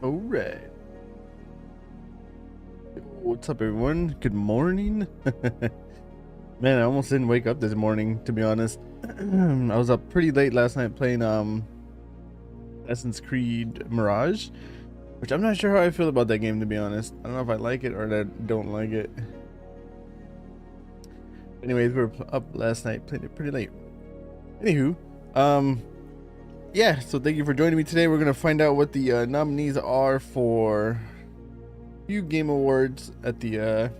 All right. What's up, everyone? Good morning. Man, I almost didn't wake up this morning, to be honest. I was up pretty late last night playing Assassin's Creed Mirage, which I'm not sure how I feel about that game, to be honest. I don't know if I like it or I don't like it. Anyways, we were up last night, playing it pretty late. Anywho, yeah, so thank you for joining me today. We're gonna find out what the nominees are for few game awards at the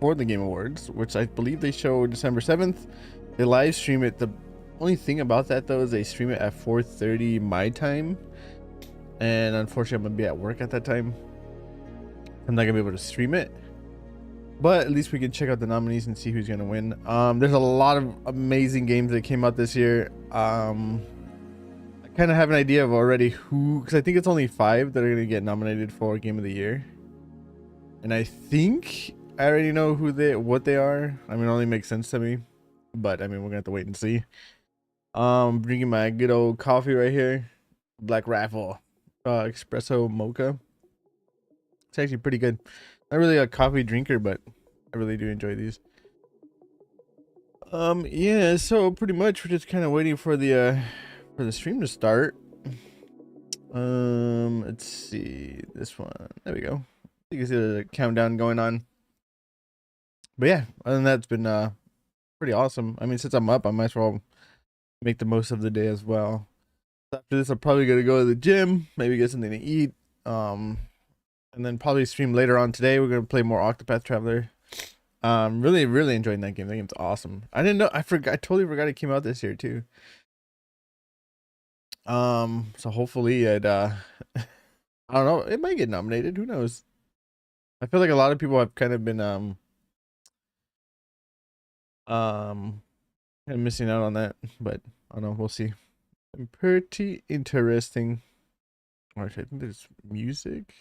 for the Game Awards, which I believe they show December 7th. They live stream it. The only thing about that though is they stream it at 4:30 my time, and unfortunately I'm gonna be at work at that time. I'm not gonna be able to stream it, but at least we can check out the nominees and see who's gonna win. There's a lot of amazing games that came out this year. I kind of have an idea of already who, because I think it's only 5 that are gonna get nominated for Game of the Year, and I think I already know what they are. I mean, it only makes sense to me, but I mean, we're gonna have to wait and see. Drinking my good old coffee right here, Black Rifle espresso mocha. It's actually pretty good. Not really a coffee drinker, but I really do enjoy these. Yeah, so pretty much we're just kind of waiting for the stream to start. Let's see this one. There we go. You can see the countdown going on. But yeah, other than that, it's been pretty awesome. I mean, since I'm up, I might as well make the most of the day as well. After this, I'm probably gonna go to the gym, maybe get something to eat, and then probably stream later on today. We're gonna play more Octopath Traveler. Really enjoying that game. That game's awesome. I didn't know. I totally forgot it came out this year too. So hopefully it I don't know, it might get nominated. Who knows? I feel like a lot of people have kind of been kind of missing out on that, but I don't know. We'll see. Pretty interesting. Actually, I think there's music.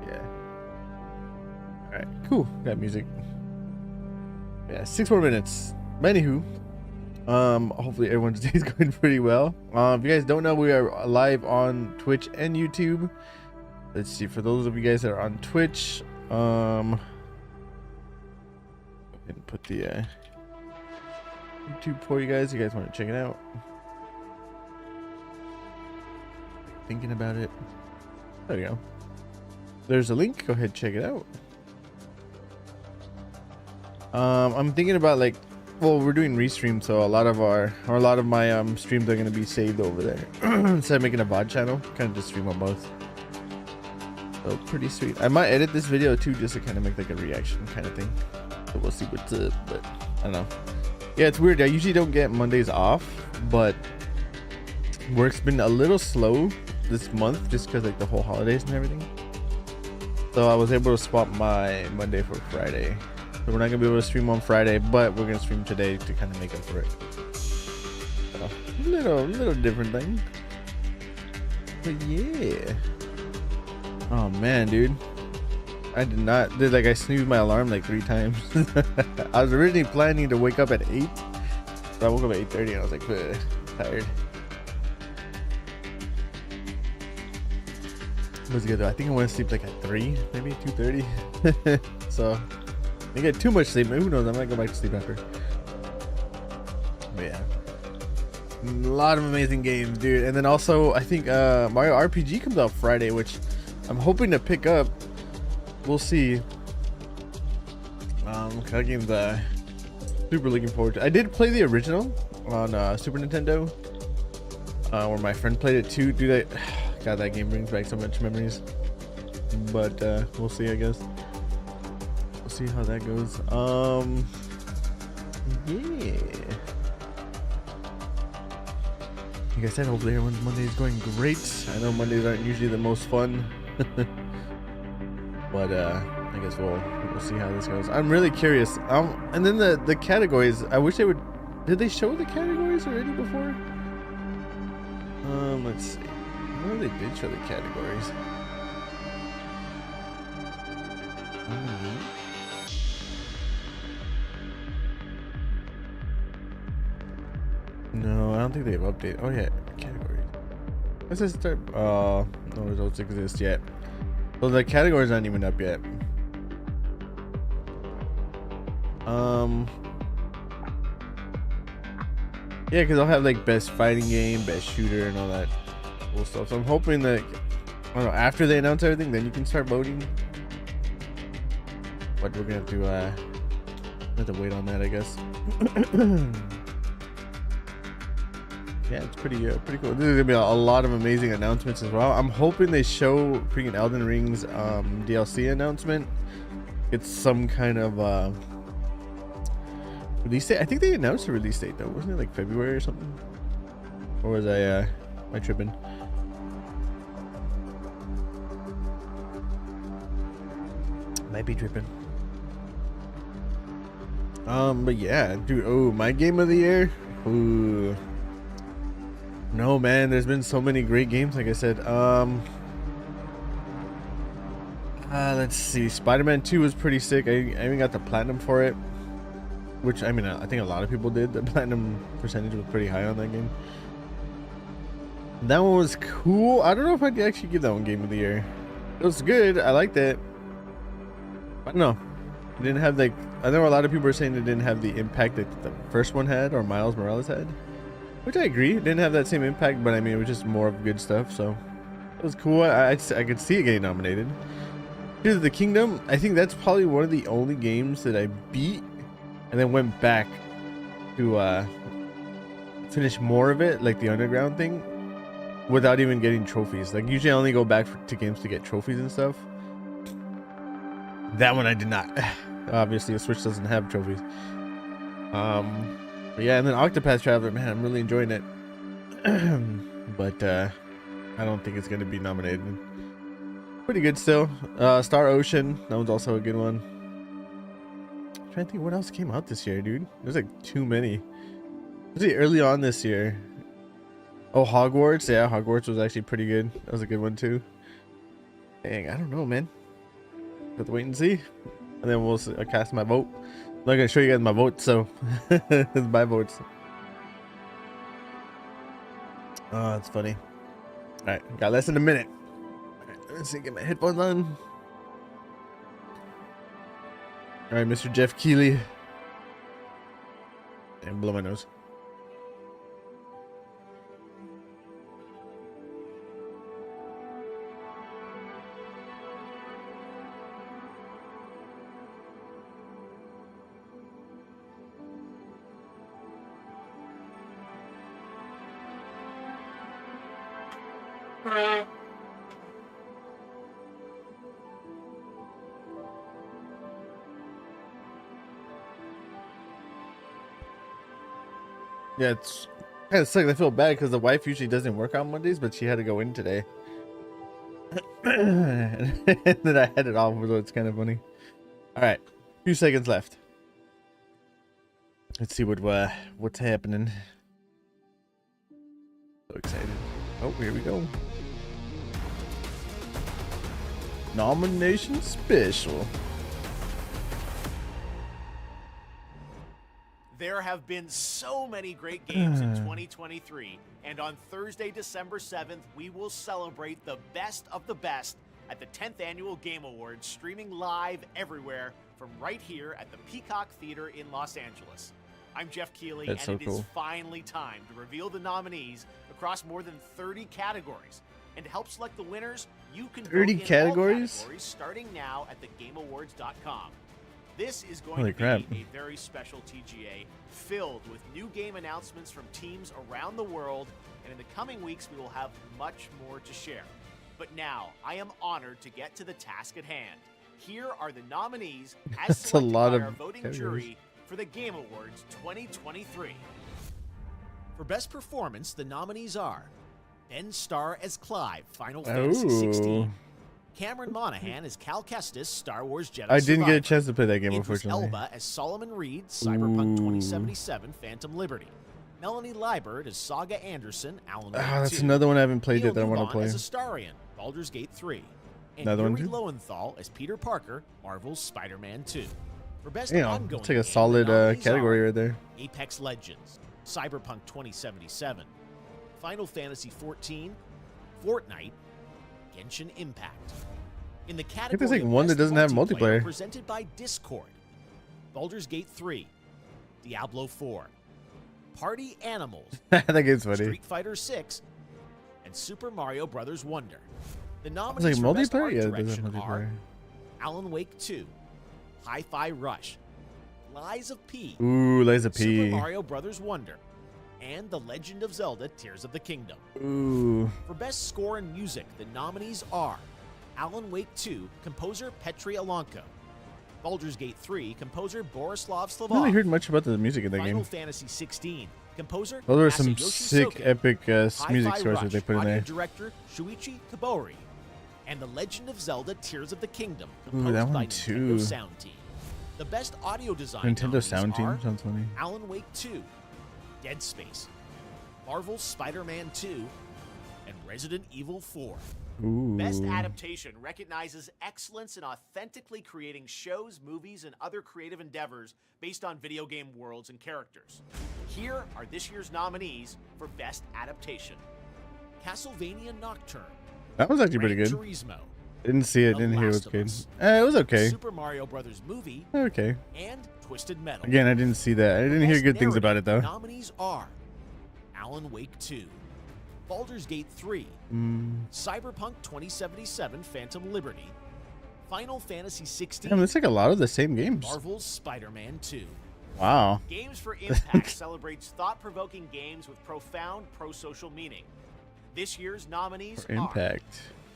Yeah. All right, cool. Got music. Yeah, 6 more minutes. Anywho, hopefully everyone's day is going pretty well. If you guys don't know, we are live on Twitch and YouTube. Let's see, for those of you guys that are on Twitch, and put the YouTube for you guys. You guys want to check it out? Thinking about it. There you go. There's a link. Go ahead, check it out. I'm thinking about, like, well, we're doing restream, so a lot of my streams are gonna be saved over there instead of making a VOD channel. Kind of just stream on both. So pretty sweet. I might edit this video too, just to kind of make like a reaction kind of thing. So we'll see what's up, but I don't know. Yeah, it's weird. I usually don't get Mondays off, but work's been a little slow this month just because like the whole holidays and everything. So I was able to swap my Monday for Friday. So we're not gonna be able to stream on Friday, but we're gonna stream today to kind of make up for it. So, little different thing. But yeah. Oh man, dude. I snoozed my alarm like 3 times. I was originally planning to wake up at 8. So I woke up at 8:30 and I was like, tired. What's good though? I think I want to sleep like at 3, maybe 2:30. So I get too much sleep. Who knows? I might go back to sleep after. But yeah. A lot of amazing games, dude. And then also I think Mario RPG comes out Friday, which I'm hoping to pick up. We'll see. That game's super looking forward to. I did play the original on Super Nintendo, where my friend played it too. Dude, God, that game brings back so much memories. But we'll see, I guess. We'll see how that goes. Yeah. Like I said, hopefully everyone's Monday is going great. I know Mondays aren't usually the most fun. But I guess we'll see how this goes. I'm really curious. And then the categories. I wish they would. Did they show the categories already before? Let's see. I know they did show the categories. No, I don't think they've updated. Oh yeah, categories. Let's just start. No results exist yet. So the categories aren't even up yet. Yeah, because I'll have like best fighting game, best shooter, and all that cool stuff. So I'm hoping that, I don't know, after they announce everything, then you can start voting. But we're gonna have to wait on that, I guess. Yeah, it's pretty cool. This is gonna be a lot of amazing announcements as well. I'm hoping they show freaking Elden Ring's DLC announcement. It's some kind of release date. I think they announced a release date though. Wasn't it like February or something? Or was I tripping? Might be tripping. But yeah, dude. Oh, my game of the year. Ooh. No, man, there's been so many great games, like I said. Let's see. Spider-Man 2 was pretty sick. I even got the platinum for it, which, I mean, I think a lot of people did. The platinum percentage was pretty high on that game. That one was cool. I don't know if I'd actually give that one game of the year. It was good. I liked it. I don't know. It didn't have, like, I know a lot of people are saying it didn't have the impact that the first one had, or Miles Morales had. Which I agree, it didn't have that same impact, but I mean, it was just more of good stuff, so it was cool. I could see it getting nominated. Tears of the Kingdom, I think that's probably one of the only games that I beat and then went back to finish more of it, like the underground thing, without even getting trophies. Like usually I only go back to games to get trophies and stuff. That one I did not. Obviously the Switch doesn't have trophies. But yeah, and then Octopath Traveler, man, I'm really enjoying it. But I don't think it's gonna be nominated. Pretty good still. Star Ocean, that one's also a good one. I'm trying to think what else came out this year, dude. There's like too many. Especially early on this year. Oh, Hogwarts. Yeah, Hogwarts was actually pretty good. That was a good one too. Dang, I don't know, man. Have to wait and see. And then we'll cast my vote. I'm not gonna show you guys my vote, so it's my votes. Oh, that's funny. All right, got less than a minute. All right, let's see, get my headphones on. All right, Mr. Jeff Keighley. And blow my nose. Yeah, it's kind of sucks. I feel bad because the wife usually doesn't work on Mondays, but she had to go in today. And then I had it off, so it's kind of funny. All right, a few seconds left. Let's see what's happening. So excited. Oh, here we go. Nomination special. There have been so many great games in 2023, and on Thursday, December 7th, we will celebrate the best of the best at the 10th Annual Game Awards, streaming live everywhere from right here at the Peacock Theater in Los Angeles. I'm Jeff Keighley, That's and so it is cool. finally time to reveal the nominees across more than 30 categories. And to help select the winners, you can 30 vote in categories? all categories starting now at thegameawards.com. This is going Holy to crap. be a very special TGA filled with new game announcements from teams around the world, and in the coming weeks we will have much more to share. But now, I am honored to get to the task at hand. Here are the nominees as That's a selected lot by of our voting categories. jury for the Game Awards 2023. For Best Performance, the nominees are Ben Starr as Clive, Final Fantasy Ooh. 16. Cameron Monaghan as Cal Kestis, Star Wars Jedi I didn't get a Survivor. chance to play that game, Idris unfortunately. Elba as Solomon Reed, Cyberpunk Ooh. 2077, Phantom Liberty. Melanie Liebert as Saga Anderson, Alan Wake Ah, that's 2. another one I haven't played Neil yet that I want to Newbon play. as Astarion, Baldur's Gate 3. And Another one Yuri too? Lowenthal as Peter Parker, Marvel's Spider-Man 2. For Best You know, Ongoing it's like a Game, solid the nominees category are right there. Apex Legends, Cyberpunk 2077, Final Fantasy 14, Fortnite, Genshin Impact. In the category there's like of one that Best doesn't have Multiplayer, multiplayer. presented by Discord, Baldur's Gate 3, Diablo 4, Party Animals, That game's funny. Street Fighter 6, and Super Mario Bros. Wonder. The It's nominees like for Best multiplayer? Art Yeah, it does have Direction are multiplayer. Alan Wake 2, Hi-Fi Rush, Lies of P, Ooh, Liza P. Super Mario Bros. Wonder, and The Legend of Zelda Tears of the Kingdom. Ooh. For Best Score and Music, the nominees are Alan Wake 2, composer Petri Alonko, Baldur's Gate 3, composer Borislav I haven't Slavov, really heard much about the music in that Final game. Fantasy 16, composer Those are some Masayoshi sick, Soken, epic music Hi-Fi scores that Rush, they put in audio there. director Shuichi Kabori, and The Legend of Zelda Tears of the Kingdom, Ooh, composed that by one Nintendo too. Sound Team. The Best Audio Design Nintendo nominees Sound Team are sounds funny. Alan Wake 2, Dead Space, Marvel's Spider-Man 2, and Resident Evil 4. Ooh. Best Adaptation recognizes excellence in authentically creating shows, movies, and other creative endeavors based on video game worlds and characters. Here are this year's nominees for Best Adaptation. Castlevania Nocturne, That was actually pretty Gran good. Turismo, Didn't see it, The didn't hear it was Last of good. Us, It was okay. Super Mario Brothers Movie, Okay. and Twisted Metal. Again, I didn't see that. I didn't hear Best good things about Narrative, it though. the nominees are Alan Wake 2, Baldur's Gate 3, Mm. Cyberpunk 2077 Phantom Liberty, Final Fantasy 16. Damn, it's like a lot of the same games. Marvel's Spider-Man 2. Wow. Games for Impact celebrates thought-provoking games with profound pro-social meaning. This year's nominees For Impact.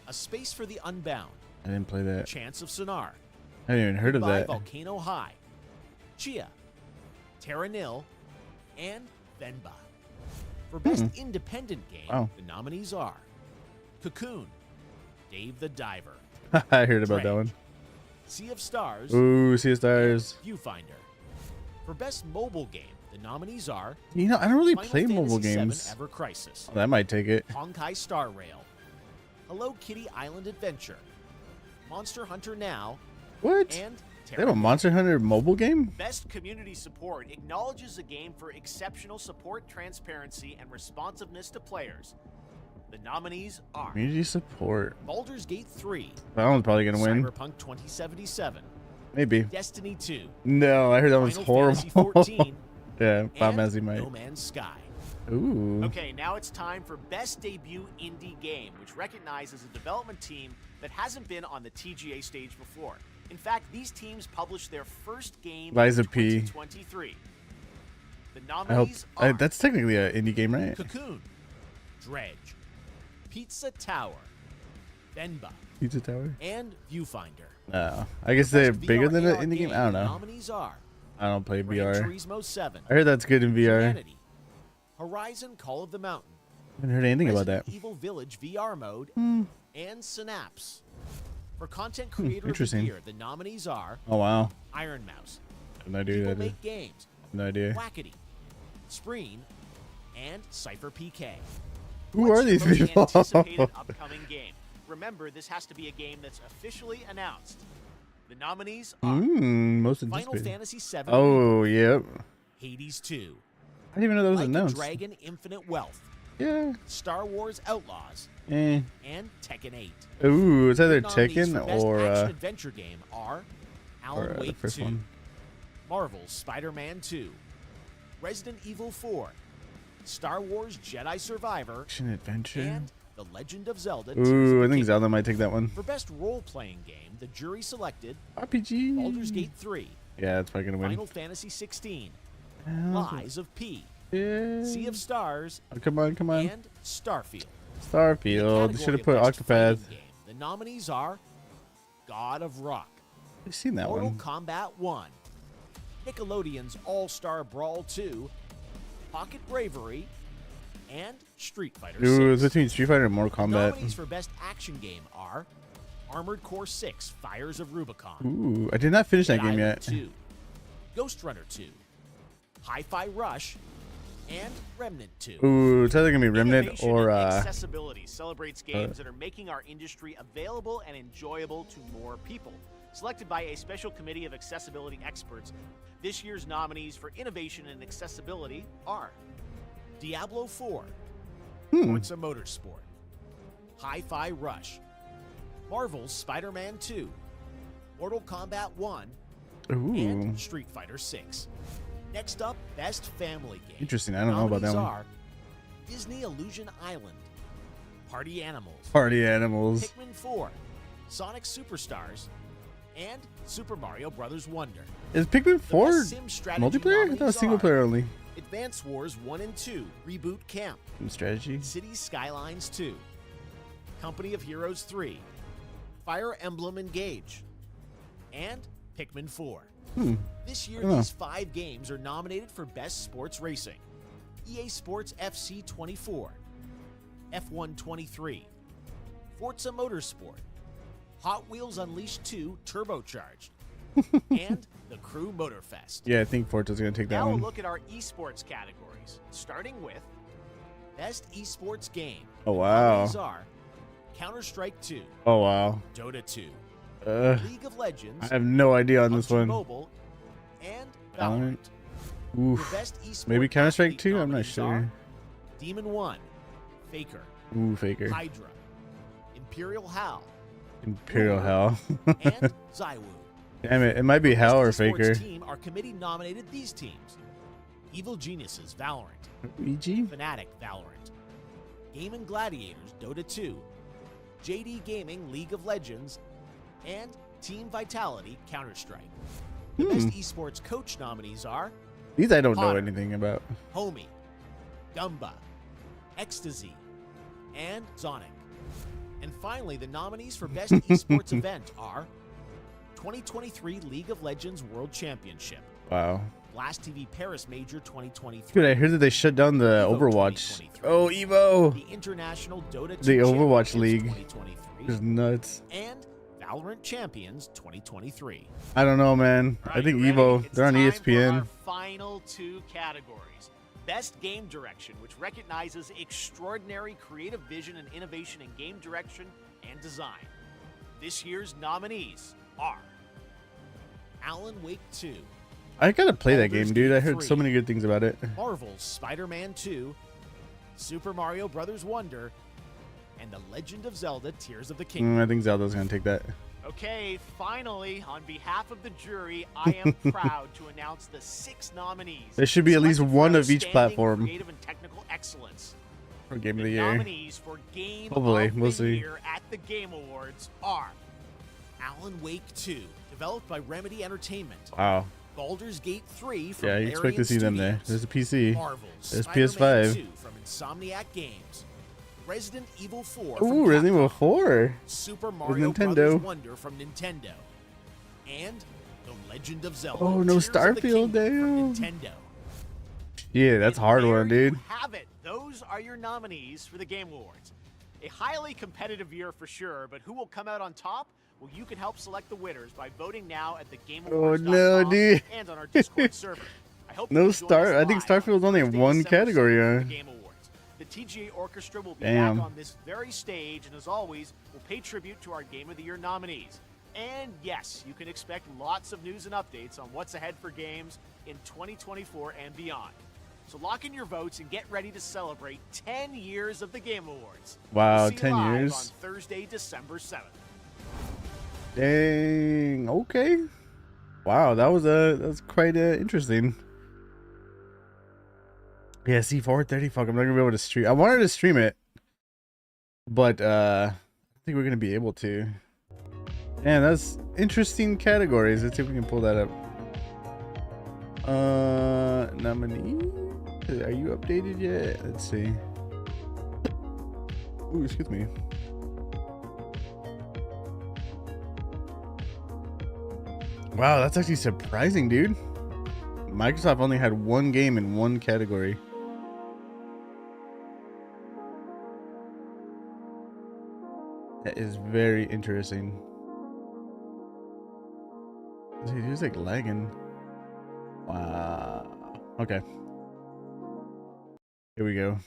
are A Space for the Unbound, I didn't play that. Chance of Sonar, I haven't even heard of Goodbye that. Volcano High, Chia, Terra Nil, and Venba. For Best Independent Game, Wow. the nominees are Cocoon, Dave the Diver, I heard about that one. Sea of Stars, Ooh, Sea of Stars. and Viewfinder. For Best Mobile Game, the nominees are You know, I don't really Final play Fantasy mobile VII games. Ever Crisis, Oh, that might take it. Honkai Star Rail, Hello Kitty Island Adventure, Monster Hunter Now, What? and They have a Monster Hunter mobile game? Best Community Support acknowledges a game for exceptional support, transparency, and responsiveness to players. The nominees are Community support. Baldur's Gate 3, That one's probably gonna win. Cyberpunk 2077, Maybe. Destiny 2, No, I heard that one's Final horrible. Fantasy 14, Yeah, Bob and Mazzy might. No Man's Sky. Ooh. Okay, now it's time for Best Debut Indie Game, which recognizes a development team that hasn't been on the TGA stage before. In fact, these teams published their first game Liza in P. 2023. The I hope nominees are that's technically an indie game, right? Cocoon, Dredge, Pizza Tower, Venba, Pizza Tower. and Viewfinder. No, I guess they're Best bigger VR than an AR indie game. I don't The know. nominees are I don't play Gran VR. Turismo 7, I heard that's good in VR. Humanity, Horizon Call of the Mountain, I haven't heard anything about Resident that. Evil Village VR mode, and Synapse. For Content Creator of the interesting. Year, the nominees are Oh wow. Iron Mouse, I have no idea. People That is. Make Games, No idea. Wackety, Spreen, and Cypher PK. Who What's are these your most people? anticipated upcoming game? Remember, this has to be a game that's officially announced. The nominees are Most Final anticipated. Fantasy VII, Oh, yep. Hades 2, I didn't even know that was Like a announced. Dragon Infinite Wealth, Yeah. Star Wars Outlaws, Eh. and Tekken 8. Ooh, it's either The nominees Tekken for Best or Action Adventure Game are Alan the Wake first 2, one. Marvel's Spider-Man 2, Resident Evil 4, Star Wars Jedi Survivor, Action Adventure. and The Legend of Zelda. Tears of Ooh, the I think Kingdom. Zelda might take that one. For Best Role-Playing Game, the jury selected RPG. Baldur's Gate 3, Yeah, that's probably gonna win. Final Fantasy 16, Oh, Lies of P, yeah. Sea of Stars, Oh, come on, come on. and Starfield. Starfield. They should have put Octopath. Game, the nominees are God of Rock, I've seen that Mortal one. Kombat 1, Nickelodeon's All-Star Brawl 2, Pocket Bravery, and Street Fighter Ooh, it's 6. between Street Fighter and Mortal The nominees Kombat. for Best Action Game are Armored Core 6, Fires of Rubicon, Ooh, I did not finish that Dead game Island yet. 2, Ghost Runner 2, Hi-Fi Rush, and Remnant 2. Ooh, it's either gonna be Remnant Innovation or and accessibility celebrates games uh, that are making our industry available and enjoyable to more people. Selected by a special committee of accessibility experts, this year's nominees for innovation and accessibility are Diablo 4, Forza Motorsport, Hi-Fi Rush, Marvel's Spider-Man 2, Mortal Kombat 1, ooh, and Street Fighter 6. Next up, Best Family Game. Interesting, I don't know about that Nominees one. are Disney Illusion Island, Party Animals, Party Animals. Pikmin 4, Sonic Superstars, and Super Mario Bros. Wonder. Is Pikmin The 4 Best Sim Strategy multiplayer? I thought it was nominees single are player only. Advance Wars 1 and 2, Reboot Camp, Sim strategy. Cities Skylines 2, Company of Heroes 3, Fire Emblem Engage, and Pikmin 4. This year, Oh. these 5 games are nominated for Best Sports Racing. EA Sports FC 24, F1 23, Forza Motorsport, Hot Wheels Unleashed 2 Turbocharged, and the Crew Motorfest. Yeah, I think Forza's gonna take that Now we'll one. look at our esports categories, starting with Best Esports Game. Oh wow. These are Counter-Strike 2, Oh wow. Dota 2, League of I Legends, have no idea on this PUBG one. Mobile, and Valorant. Valorant. The Oof. best esports Maybe Counter-Strike athlete 2? I'm not nominees sure. are Demon 1, Faker, Ooh, Faker. Hydra, Imperial Hal, Imperial Hell. and Zywoo. Damn it, it might be The Hell or Best Esports Faker. Team, our committee nominated these teams: Evil Geniuses, Valorant; EG? Fnatic, Valorant; Game and Gladiators, Dota 2; JD Gaming, League of Legends; and Team Vitality Counter-Strike. The best esports coach nominees are These I don't know Potter, anything about. Homie, Gumba, Ecstasy, and Zonic. And finally, the nominees for best esports event are 2023 League of Legends World Championship, Wow. Blast TV Paris Major 2023. Dude, I heard that they shut down the Evo Overwatch. 2023, Oh, Evo. the International Dota 2 The Overwatch Championships League 2023, is nuts. and Valorant Champions 2023. I don't know, man. All I right, think you ready? Evo. It's They're on time for ESPN. our final two categories. Best Game Direction, which recognizes extraordinary creative vision and innovation in game direction and design. This year's nominees are Alan Wake 2, I gotta play that Baldur's game, dude. Gate I heard so 3. many good things about it. Marvel's Spider-Man 2, Super Mario Bros. Wonder, and The Legend of Zelda Tears of the Kingdom. I think Zelda's gonna take that. Okay, finally, on behalf of the jury, I am proud to announce the 6 nominees. There should be at least selected for one of each outstanding platform Creative and technical excellence. for Game of The the Year. nominees for Game Hopefully, of we'll the see. Year at the Game Awards are Alan Wake 2, developed by Remedy Entertainment. Wow. Baldur's Gate 3 from Yeah, you expect to Larian see them there. Studios. There's a PC. Marvel's There's Spider-Man PS5. 2 from Insomniac Games. Resident Evil 4 Ooh, from Resident Evil Capcom. 4. Super Mario Nintendo. Bros. Wonder from Nintendo. And The Legend of Zelda. Oh, no Tears of the Starfield, Kingdom from Nintendo. Yeah, that's a And hard there one, dude. You have it. Those are your nominees for the Game Awards. A highly competitive year for sure, but who will come out on top? Well, you can help select the winners by voting now at thegameawards.com no, dude. and on our Discord server. I hope No you can join us I think live Starfield's on only Thursday, one December category, 7th for huh? the Game Awards. The TGA Orchestra will be Damn. back on this very stage, and as always, we'll pay tribute to our Game of the Year nominees. And yes, you can expect lots of news and updates on what's ahead for games in 2024 and beyond. So lock in your votes and get ready to celebrate 10 years of the Game Awards. Wow, We'll see you 10 live years. on Thursday, December 7th. Dang. Okay. Wow, that's quite interesting. Yeah, see 4:30. Fuck, I'm not gonna be able to stream. I wanted to stream it, but I think we're gonna be able to. Man, that's interesting categories. Let's see if we can pull that up. Nominee. Are you updated yet? Let's see. Ooh, excuse me. Wow, that's actually surprising, dude. Microsoft only had one game in one category. That is very interesting. Dude, he was like lagging. Wow. Okay. Here we go.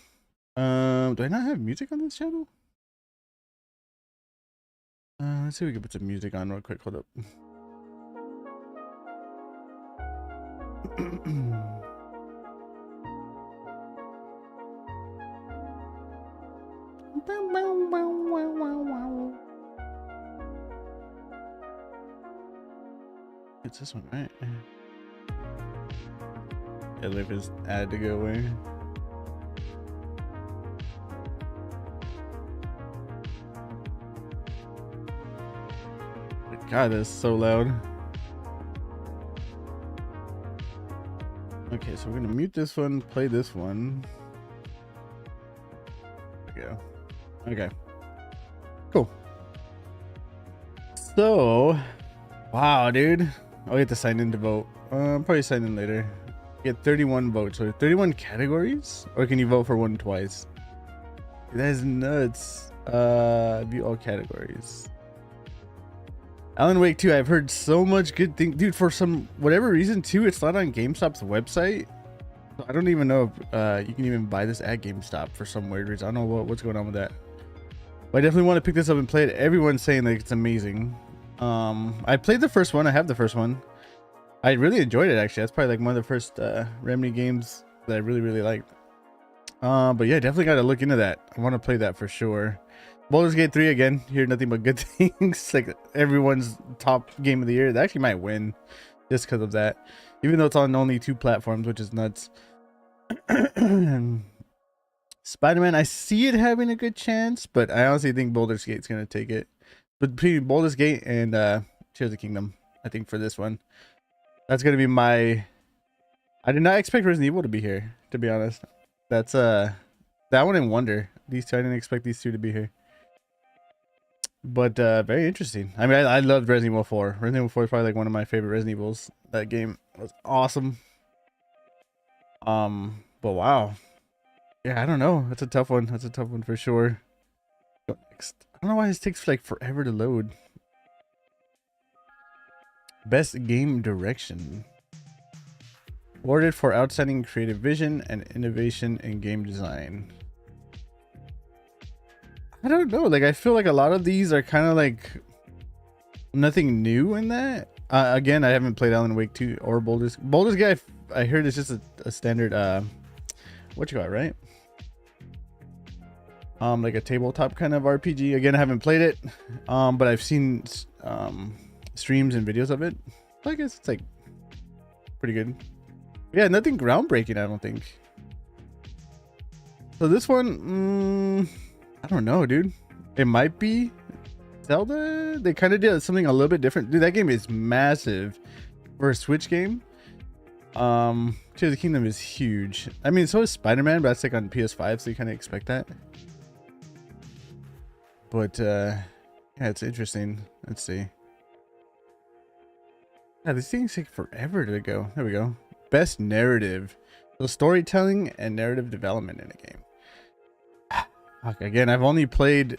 Do I not have music on this channel? Let's see if we can put some music on real quick. Hold up. It's this one, right? Yeah, leave his ad to go away. God, that's so loud. Okay, so we're gonna mute this one, play this one. There we go. Okay. Cool. So, wow, dude. I'll get to sign in to vote. Probably sign in later. Get 31 votes. So 31 categories? Or can you vote for one twice? That is nuts. View all categories. Alan Wake 2, I've heard so much good things. Dude, for some whatever reason too, it's not on GameStop's website. So I don't even know if you can even buy this at GameStop for some weird reason. I don't know what's going on with that. But I definitely want to pick this up and play it. Everyone's saying that it's amazing. I played the first one. I have the first one. I really enjoyed it, actually. That's probably like one of the first Remedy games that I really liked. But yeah, definitely got to look into that. I want to play that for sure. Baldur's Gate 3 again. Hear nothing but good things. Like everyone's top game of the year. They actually might win just because of that. Even though it's on only 2 platforms, which is nuts. Spider-Man, I see it having a good chance, but I honestly think Baldur's Gate's gonna take it. But between Baldur's Gate and Tears of the Kingdom, I think, for this one. That's gonna be my. I did not expect Resident Evil to be here, to be honest. That's that one and Wonder. These two, I didn't expect these two to be here. But very interesting. I mean, I loved Resident Evil 4. Resident Evil 4 is probably like one of my favorite Resident Evils. That game was awesome. But wow. Yeah, I don't know. That's a tough one. That's a tough one for sure. Next. I don't know why this takes like forever to load. Best game direction. Awarded for outstanding creative vision and innovation in game design. I don't know. Like, I feel like a lot of these are kind of like nothing new in that. Again, I haven't played Alan Wake 2 or Baldur's Gate. I heard it's just a standard what you got, right? Like a tabletop kind of RPG. Again, I haven't played it, but I've seen streams and videos of it. I guess it's like pretty good. Yeah, nothing groundbreaking, I don't think. So this one, I don't know, dude. It might be Zelda. They kind of did something a little bit different. Dude, that game is massive for a Switch game. Tears of the Kingdom is huge. I mean, so is Spider-Man, but that's like on PS5, so you kind of expect that. But yeah, it's interesting. Let's see. Yeah, these things take forever to go. There we go. Best narrative. So storytelling and narrative development in a game. Okay, again, I've only played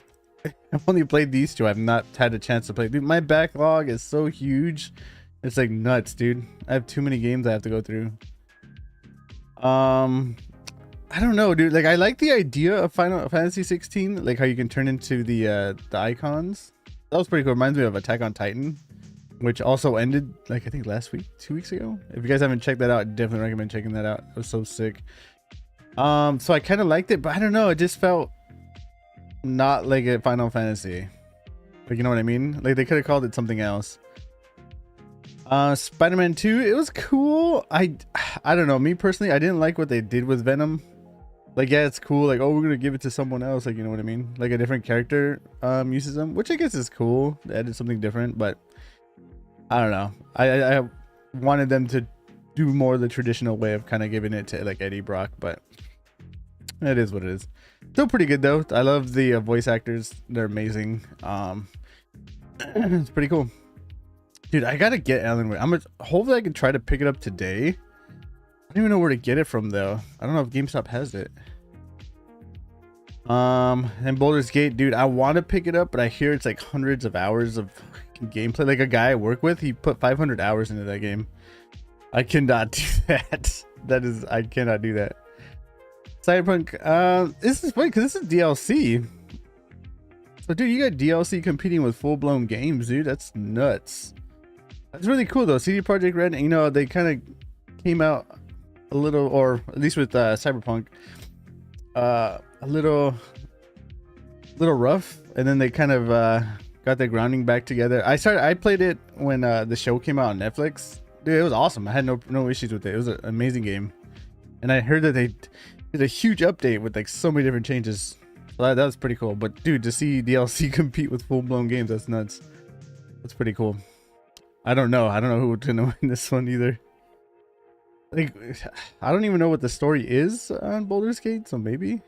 these two. I've not had a chance to play. Dude, my backlog is so huge. It's like nuts, dude. I have too many games I have to go through. I don't know, dude. Like, I like the idea of Final Fantasy 16, like how you can turn into the icons. That was pretty cool. Reminds me of Attack on Titan, which also ended like I think last week, 2 weeks ago. If you guys haven't checked that out, I definitely recommend checking that out. It was so sick. So I kind of liked it, but I don't know. It just felt not like a Final Fantasy. Like, you know what I mean? Like, they could have called it something else. Spider-Man 2, it was cool. I don't know. Me personally, I didn't like what they did with Venom. Like, yeah, it's cool. Like, oh, we're gonna give it to someone else. Like, you know what I mean? Like a different character uses them, which I guess is cool. They added something different, but I don't know. I wanted them to do more the traditional way of kind of giving it to like Eddie Brock, but it is what it is. Still pretty good though. I love the voice actors. They're amazing. It's pretty cool. Dude, I gotta get Alan Wake. Hopefully I can try to pick it up today. I don't even know where to get it from though. I don't know if GameStop has it. And Baldur's Gate, dude, I want to pick it up, but I hear it's like hundreds of hours of gameplay. Like a guy I work with, he put 500 hours into that game. I cannot do that. I cannot do that. Cyberpunk, this is funny because this is DLC. So dude, you got DLC competing with full-blown games, dude. That's nuts. That's really cool though. CD Projekt Red, you know, they kind of came out a little, or at least with Cyberpunk, a little rough, and then they kind of got their grounding back together. I played it when the show came out on Netflix. Dude, it was awesome. I had no issues with it. It was an amazing game, and I heard that they did a huge update with like so many different changes. So that was pretty cool. But dude, to see DLC compete with full-blown games, that's nuts. That's pretty cool. I don't know who's gonna win this one either. Like, I don't even know what the story is on Baldur's Gate, so maybe.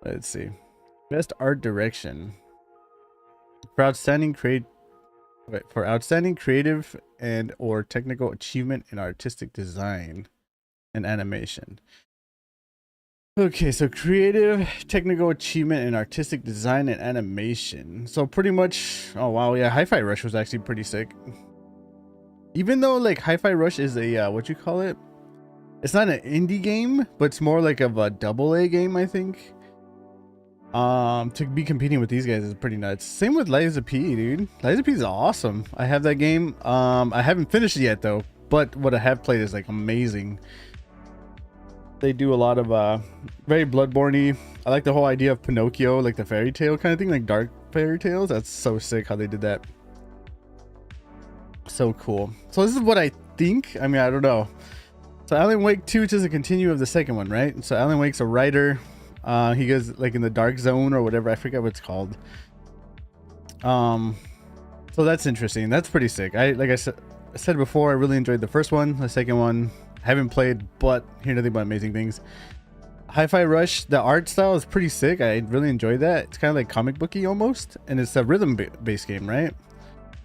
Let's see. Best art direction. For outstanding creative and or technical achievement in artistic design and animation. Okay, so creative, technical achievement in artistic design and animation. So pretty much, oh wow, yeah, Hi-Fi Rush was actually pretty sick. Even though like Hi-Fi Rush is a what you call it? It's not an indie game, but it's more like of a AA game, I think. To be competing with these guys is pretty nuts. Same with Liza P, dude. Liza P is awesome. I have that game. I haven't finished it yet though, but what I have played is like amazing. They do a lot of very Bloodborne-y. I like the whole idea of Pinocchio, like the fairy tale kind of thing, like dark fairy tales. That's so sick how they did that. So cool. So this is what I think. I mean, I don't know. So Alan Wake 2 is a continue of the second one, right? So Alan Wake's a writer. He goes like in the dark zone or whatever. I forget what it's called. So that's interesting. That's pretty sick. Like I said before, I really enjoyed the first one. The second one, haven't played, but hear nothing but amazing things. Hi-Fi Rush, the art style is pretty sick. I really enjoyed that. It's kind of like comic booky almost, and it's a rhythm-based game, right?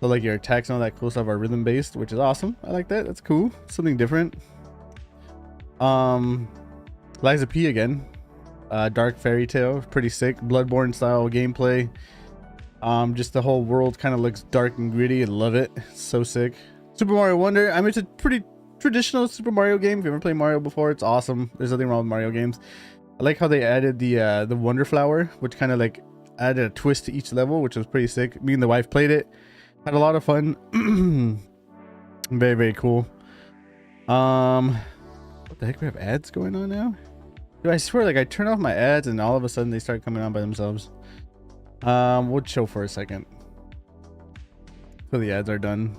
So like your attacks and all that cool stuff are rhythm-based, which is awesome. I like that. That's cool. Something different. Liza P again. Dark Fairy Tale, pretty sick. Bloodborne style gameplay. Just the whole world kind of looks dark and gritty. I love it. So sick. Super Mario Wonder. I mean, it's a pretty traditional Super Mario game. If you ever played Mario before, it's awesome. There's nothing wrong with Mario games. I like how they added the Wonder Flower, which kind of like added a twist to each level, which was pretty sick. Me and the wife played it. Had a lot of fun. Very, very cool. What the heck? We have ads going on now? Dude, I swear, like I turn off my ads and all of a sudden they start coming on by themselves. We'll chill for a second so the ads are done.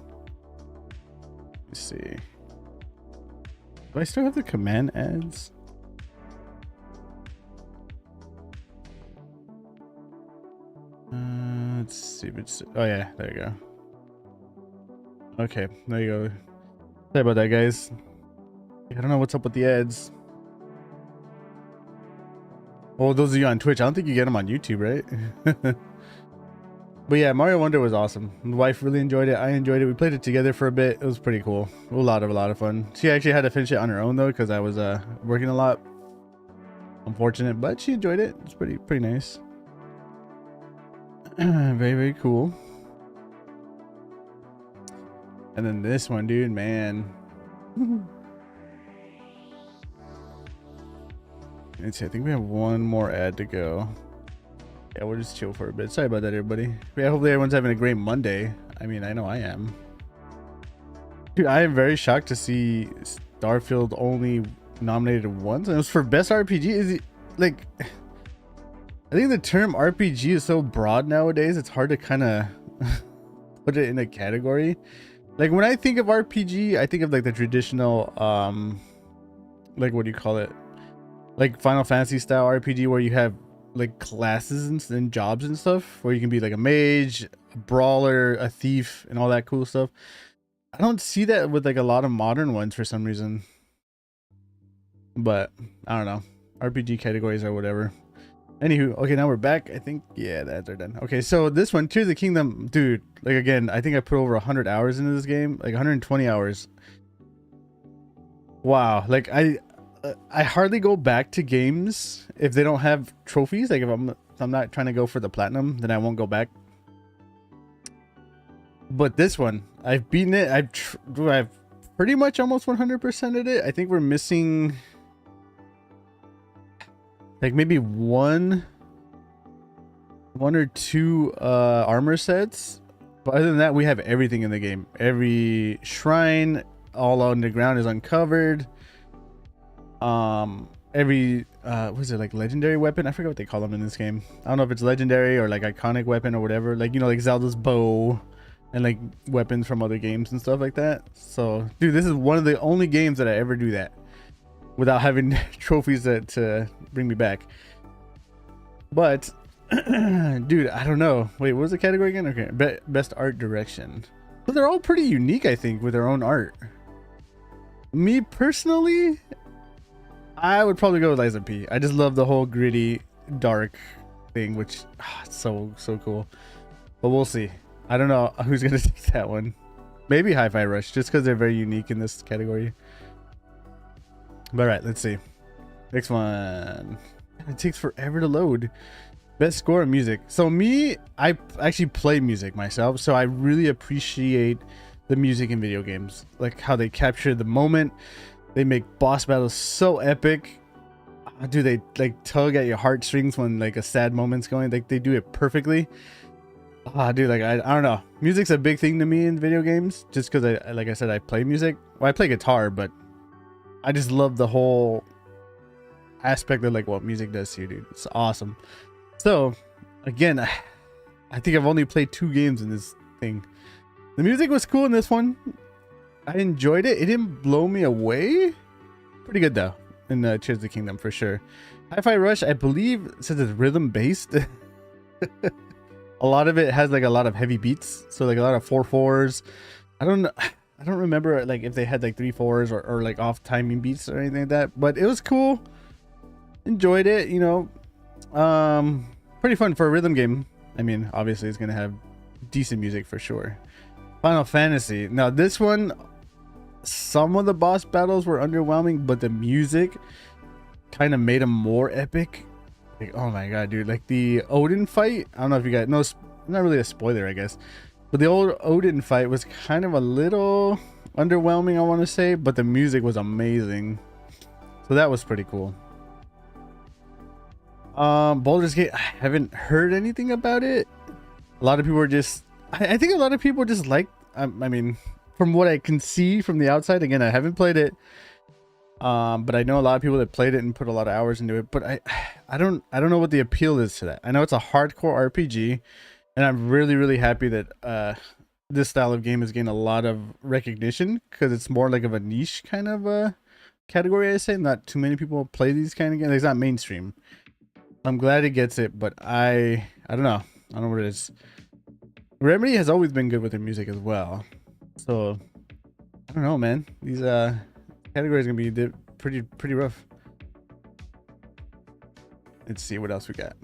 Let's see. Do I still have the command ads? Let's see if it's. Oh yeah, there you go. Okay, there you go. Sorry about that, guys. I don't know what's up with the ads. Well, those of you on Twitch, I don't think you get them on YouTube, right? But yeah, Mario Wonder was awesome. My wife really enjoyed it. I enjoyed it. We played it together for a bit. It was pretty cool. A lot of fun. She actually had to finish it on her own though, because I was working a lot. Unfortunate, but she enjoyed it. It's pretty nice. Very, very cool. And then this one, dude, man. Let's see, I think we have one more ad to go. Yeah, we'll just chill for a bit. Sorry about that, everybody. Yeah, hopefully everyone's having a great Monday. I mean, I know I am. Dude, I am very shocked to see Starfield only nominated once. And it was for Best RPG. Is it like... I think the term RPG is so broad nowadays, it's hard to kind of put it in a category. Like when I think of RPG, I think of like the traditional, like what do you call it? Like Final Fantasy style RPG where you have like classes and jobs and stuff, where you can be like a mage, a brawler, a thief, and all that cool stuff. I don't see that with like a lot of modern ones for some reason. But I don't know. RPG categories or whatever. Anywho, okay, now we're back. I think, yeah, the ads are done. Okay, so this one, Tears of the Kingdom, dude, like again, I think I put over 100 hours into this game, like 120 hours. Wow, like I hardly go back to games if they don't have trophies. Like if I'm not trying to go for the platinum, then I won't go back. But this one, I've beaten it. I've pretty much almost 100%ed it. I think we're missing like maybe one or two armor sets, but other than that, we have everything in the game. Every shrine all on the ground is uncovered. Every what is it, like legendary weapon? I forget what they call them in this game. I don't know if it's legendary or like iconic weapon or whatever, like, you know, like Zelda's bow and like weapons from other games and stuff like that. So dude, this is one of the only games that I ever do that without having trophies to bring me back. But dude, I don't know. Wait, what was the category again? Okay, best art direction. So they're all pretty unique, I think, with their own art. Me personally, I would probably go with Liza P. I just love the whole gritty, dark thing, which it's so cool. But we'll see. I don't know who's gonna take that one. Maybe Hi-Fi Rush, just because they're very unique in this category. But all right, let's see. Next one. It takes forever to load. Best score of music. So me, I actually play music myself, so I really appreciate the music in video games, like how they capture the moment. They make boss battles so epic. Dude, they like tug at your heartstrings when like a sad moment's going. Like they do it perfectly. Dude, like I don't know. Music's a big thing to me in video games, just because I, like I said, I play music. Well, I play guitar, but I just love the whole aspect of like what music does to you, dude. It's awesome. So again, I think I've only played 2 games in this thing. The music was cool in this one. I enjoyed it. It didn't blow me away. Pretty good though in Tears of the Kingdom for sure. Hi-Fi Rush, I believe, says it's rhythm based. a lot of it has like a lot of heavy beats, so like a lot of 4/4s. I don't remember like if they had like 3/4s or like off timing beats or anything like that, but it was cool. Enjoyed it, you know. Pretty fun for a rhythm game. I mean, obviously it's gonna have decent music for sure. Final Fantasy. Now this one, some of the boss battles were underwhelming, but the music kind of made them more epic. Like, oh my god, dude, like the Odin fight, I don't know if you guys know, not really a spoiler I guess, but the old Odin fight was kind of a little underwhelming, I want to say, but the music was amazing, so that was pretty cool. Baldur's Gate, I haven't heard anything about it. A lot of people are just, I think a lot of people just like, I mean, from what I can see from the outside, again, I haven't played it, but I know a lot of people that played it and put a lot of hours into it, but I don't know what the appeal is to that. I know it's a hardcore RPG, and I'm really happy that this style of game is getting a lot of recognition, because it's more like of a niche kind of category, I say. Not too many people play these kind of games. It's not mainstream. I'm glad it gets it, but I don't know. I don't know what it is. Remedy has always been good with their music as well, so I don't know, man. These categories are gonna be pretty rough. Let's see what else we got.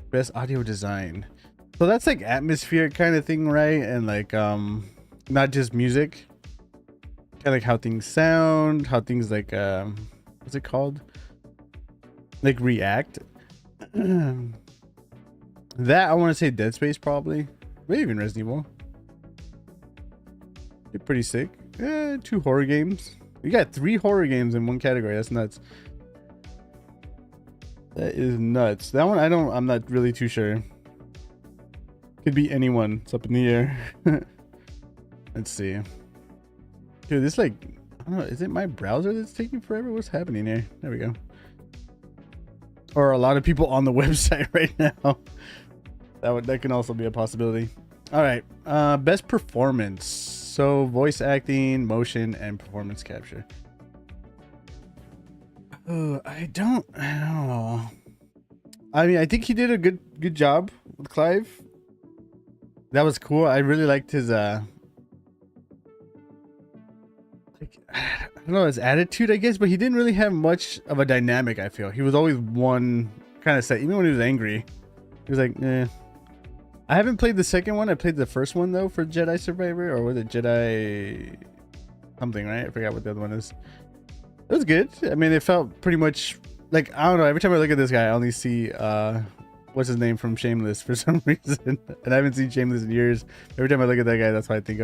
Best audio design. So that's like atmosphere kind of thing, right? And like not just music. Kind of like how things sound, how things like what's it called? Like react. That I want to say Dead Space probably. Maybe even Resident Evil. They're pretty sick. 2 horror games. We got 3 horror games in one category. That's nuts. That is nuts. That one I'm not really too sure. Could be anyone. It's up in the air. Let's see. Dude, this like, I don't know, is it my browser that's taking forever? What's happening here? There we go. Or a lot of people on the website right now. That can also be a possibility. All right, best performance. So voice acting, motion, and performance capture. I don't know. I mean, I think he did a good job with Clive. That was cool. I really liked his like, I don't know, his attitude, I guess, but he didn't really have much of a dynamic. I feel he was always one kind of set. Even when he was angry, he was like, eh. I haven't played the second one. I played the first one though for Jedi Survivor, or was it Jedi something, right? I forgot what the other one is. It was good. I mean, it felt pretty much like, I don't know, every time I look at this guy I only see what's his name from Shameless for some reason, and I haven't seen Shameless in years. Every time I look at that guy, that's what I think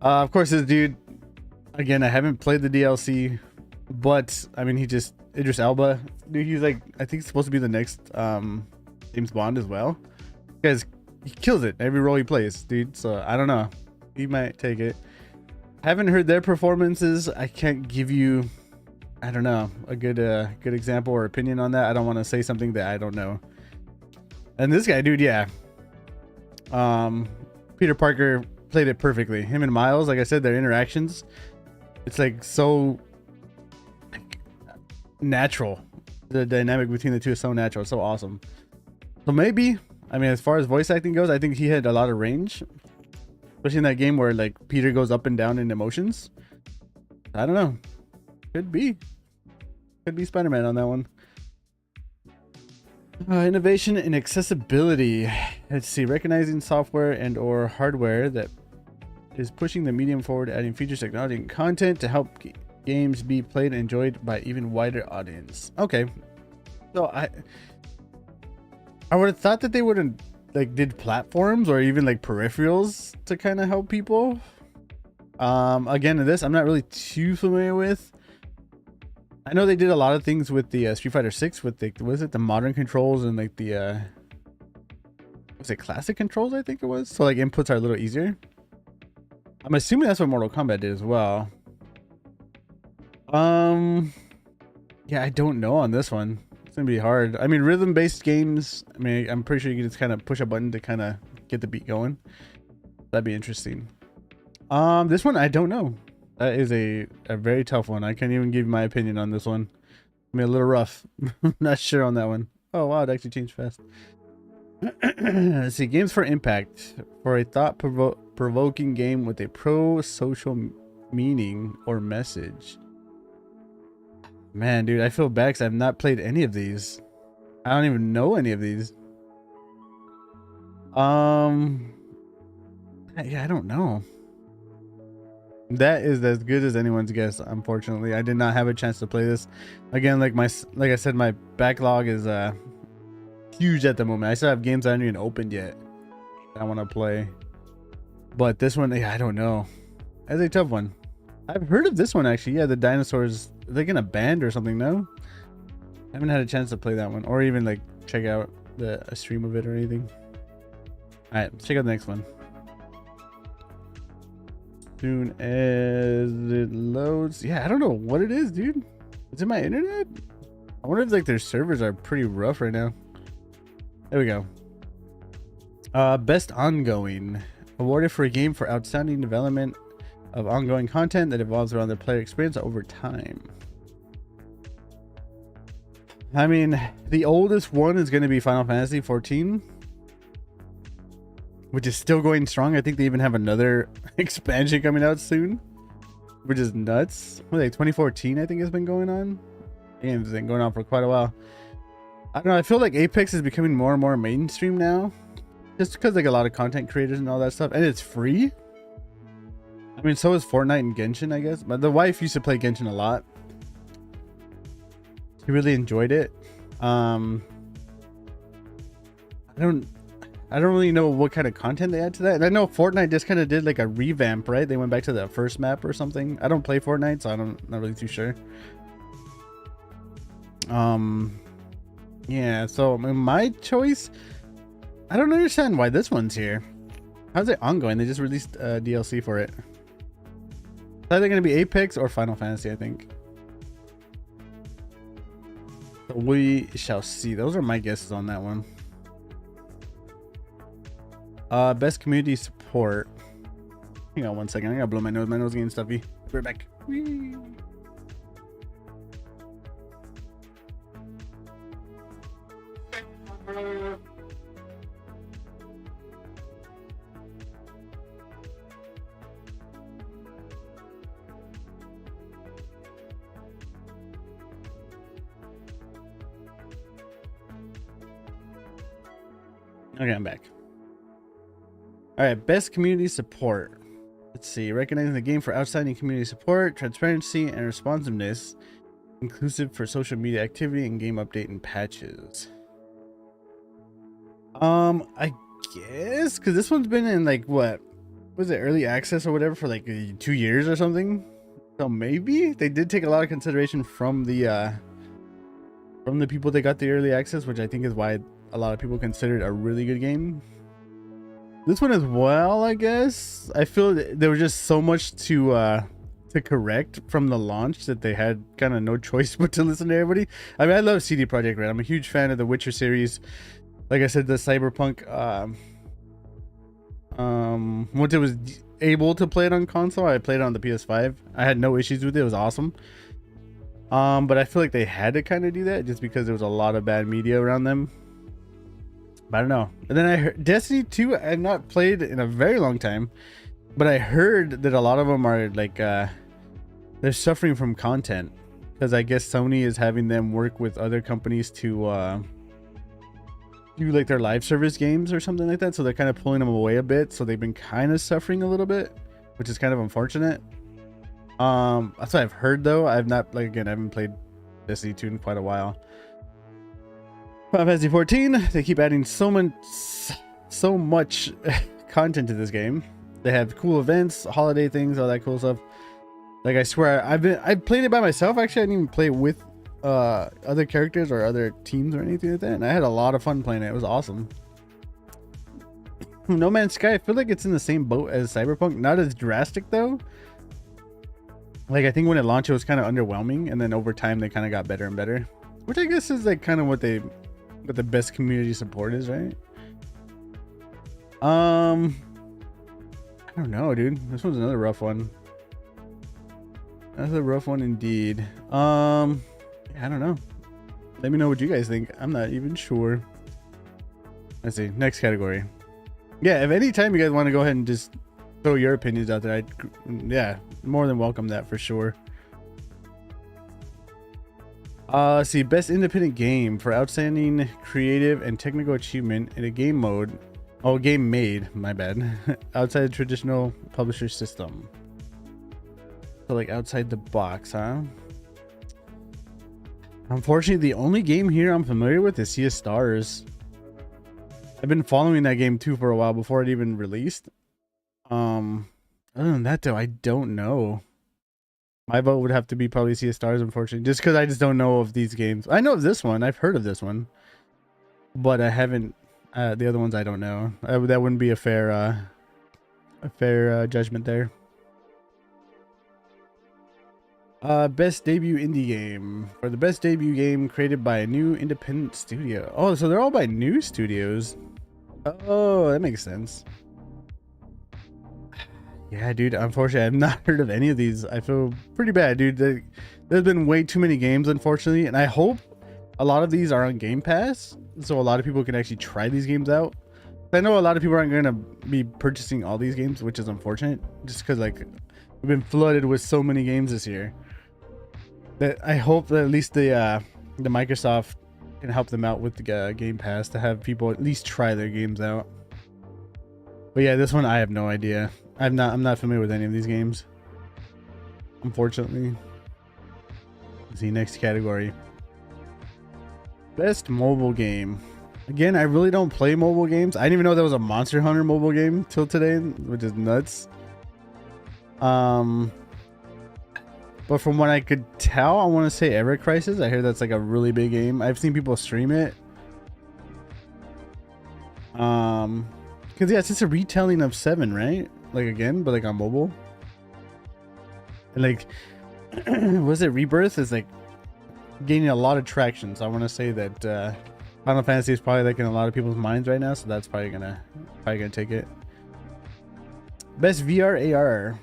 of course, this dude, again, I haven't played the DLC, but I mean, Idris Elba, dude, he's like, I think he's supposed to be the next James Bond as well. Because he kills it every role he plays, dude. So I don't know, he might take it. Haven't heard their performances. I can't give you, I don't know, a good example or opinion on that. I don't want to say something that I don't know. And this guy, dude, yeah, Peter Parker played it perfectly. Him and Miles, like I said, their interactions, it's like so like natural. The dynamic between the two is so natural. It's so awesome. So maybe, I mean, as far as voice acting goes, I think he had a lot of range, especially in that game where like Peter goes up and down in emotions. I don't know. Could be Spider-Man on that one. Innovation and accessibility. Let's see. Recognizing software and or hardware that is pushing the medium forward, adding features, technology, and content to help games be played and enjoyed by even wider audience. Okay. So I would have thought that they would have like did platforms or even like peripherals to kind of help people. Again, in this, I'm not really too familiar with. I know they did a lot of things with the Street Fighter 6 with the, was it the modern controls and like the was it classic controls, I think it was, so like inputs are a little easier. I'm assuming that's what Mortal Kombat did as well. Yeah, I don't know on this one. It's gonna be hard. I mean, rhythm based games, I mean, I'm pretty sure you can just kind of push a button to kind of get the beat going. That'd be interesting. This one I don't know. That is a very tough one. I can't even give you my opinion on this one. I mean, a little rough. Not sure on that one. Oh wow, it actually changed fast. Let's see. Games for impact. For a thought-provoking game with a pro-social meaning or message. Man, dude, I feel bad because I've not played any of these. I don't even know any of these. Yeah, I don't know. That is as good as anyone's guess. Unfortunately, I did not have a chance to play this. Again, like I said, my backlog is huge at the moment. I still have games I haven't even opened yet that I want to play. But this one, yeah, I don't know. That's a tough one. I've heard of this one actually. Yeah, the dinosaurs, they're in a band or something. No, I haven't had a chance to play that one or even like check out a stream of it or anything. All right, let's check out the next one. Soon as it loads. Yeah, I don't know what it is, dude. Is it my internet? I wonder if like their servers are pretty rough right now. There we go. Best ongoing. Awarded for a game for outstanding development of ongoing content that evolves around the player experience over time. I mean, the oldest one is going to be Final Fantasy 14, which is still going strong. I think they even have another expansion coming out soon, which is nuts. What, like 2014, I think has been going on. Game's been going on for quite a while. I don't know. I feel like Apex is becoming more and more mainstream now, just because like a lot of content creators and all that stuff, and it's free. I mean, so is Fortnite and Genshin, I guess. But the wife used to play Genshin a lot. She really enjoyed it. I don't really know what kind of content they add to that. And I know Fortnite just kind of did like a revamp, right? They went back to the first map or something. I don't play Fortnite, so not really too sure. Yeah, so my choice, I don't understand why this one's here. How's it ongoing? They just released DLC for it. It's either going to be Apex or Final Fantasy, I think. So we shall see. Those are my guesses on that one. Best community support. Hang on one second. I gotta blow my nose. My nose is getting stuffy. Be right back. Whee! Okay, I'm back. All right, best community support. Let's see. Recognizing the game for outstanding community support, transparency, and responsiveness, inclusive for social media activity and game update and patches. I guess because this one's been in like what was it, early access or whatever for like 2 years or something. So maybe they did take a lot of consideration from the people that got the early access, which I think is why a lot of people consider it a really good game. This one as well, I guess. I feel there was just so much to correct from the launch that they had kind of no choice but to listen to everybody. I mean, I love CD Projekt Red. I'm a huge fan of the Witcher series. Like I said, the Cyberpunk. Once it was able to play it on console, I played it on the PS5. I had no issues with it. It was awesome. But I feel like they had to kind of do that just because there was a lot of bad media around them. But I don't know. And then I heard Destiny 2, I have not played in a very long time, but I heard that a lot of them are like they're suffering from content because I guess Sony is having them work with other companies to do like their live service games or something like that, so they're kind of pulling them away a bit, so they've been kind of suffering a little bit, which is kind of unfortunate. That's what I've heard though. I've not, like, again, I haven't played Destiny 2 in quite a while. Final Fantasy 14, they keep adding so much content to this game. They have cool events, holiday things, all that cool stuff. Like, I swear, I played it by myself. Actually, I didn't even play it with other characters or other teams or anything like that, and I had a lot of fun playing it. It was awesome. No Man's Sky, I feel like it's in the same boat as Cyberpunk, not as drastic though. Like, I think when it launched, it was kind of underwhelming, and then over time they kind of got better and better, which I guess is like kind of what the best community support is, right? I don't know, dude. This one's another rough one. That's a rough one indeed. I don't know. Let me know what you guys think. I'm not even sure. Let's see. Next category. Yeah, if any time you guys want to go ahead and just throw your opinions out there, yeah, more than welcome that for sure. See, best independent game for outstanding creative and technical achievement in a game mode. Oh, game made, my bad. Outside the traditional publisher system. So like outside the box, huh? Unfortunately, the only game here I'm familiar with is Sea of Stars. I've been following that game too for a while before it even released. Other than that though, I don't know. My vote would have to be probably Sea of Stars, unfortunately, just because I just don't know of these games. I know of this one. I've heard of this one, but I haven't. The other ones I don't know. That wouldn't be a fair judgment there. Best debut indie game. For the best debut game created by a new independent studio. Oh, so they're all by new studios. Oh, that makes sense. Yeah, dude, unfortunately, I've not heard of any of these. I feel pretty bad, dude. There's been way too many games, unfortunately, and I hope a lot of these are on Game Pass, so a lot of people can actually try these games out. I know a lot of people aren't going to be purchasing all these games, which is unfortunate, just because, like, we've been flooded with so many games this year. That I hope that at least the Microsoft can help them out with the Game Pass to have people at least try their games out. But yeah, this one I have no idea. I'm not familiar with any of these games, unfortunately. Let's see, next category. Best mobile game. Again, I really don't play mobile games. I didn't even know there was a Monster Hunter mobile game till today, which is nuts. But from what I could tell, I want to say Ever Crisis. I hear that's like a really big game. I've seen people stream it. Because yeah, it's just a retelling of 7, right? Like again, but like on mobile. And like, was it Rebirth? Is like gaining a lot of traction. So I want to say that Final Fantasy is probably like in a lot of people's minds right now. So that's probably gonna take it. Best VR AR.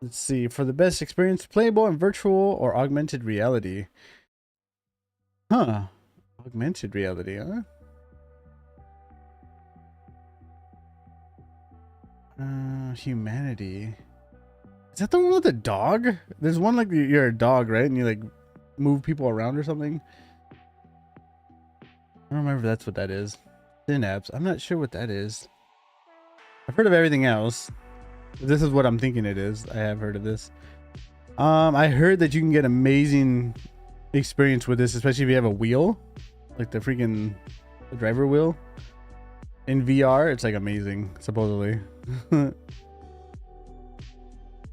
Let's see, for the best experience, playable in virtual or augmented reality. Huh? Augmented reality, huh? Humanity. Is that the one with the dog? There's one like you're a dog, right? And you like move people around or something. I don't remember if that's what that is. Synapse. I'm not sure what that is. I've heard of everything else. This is what I'm thinking it is. I have heard of this. I heard that you can get amazing experience with this, especially if you have a wheel, like the freaking driver wheel in VR. It's like amazing, supposedly.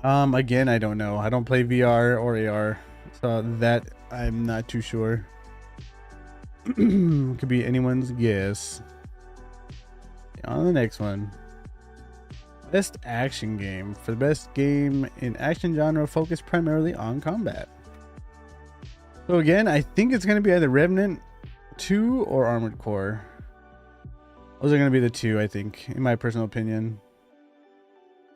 Again, I don't know. I don't play VR or AR, so that I'm not too sure. Could be anyone's guess. On the next one. Best action game. For the best game in action genre focused primarily on combat. So again, I think it's going to be either Revenant 2 or Armored Core. Those are going to be the two, I think, in my personal opinion.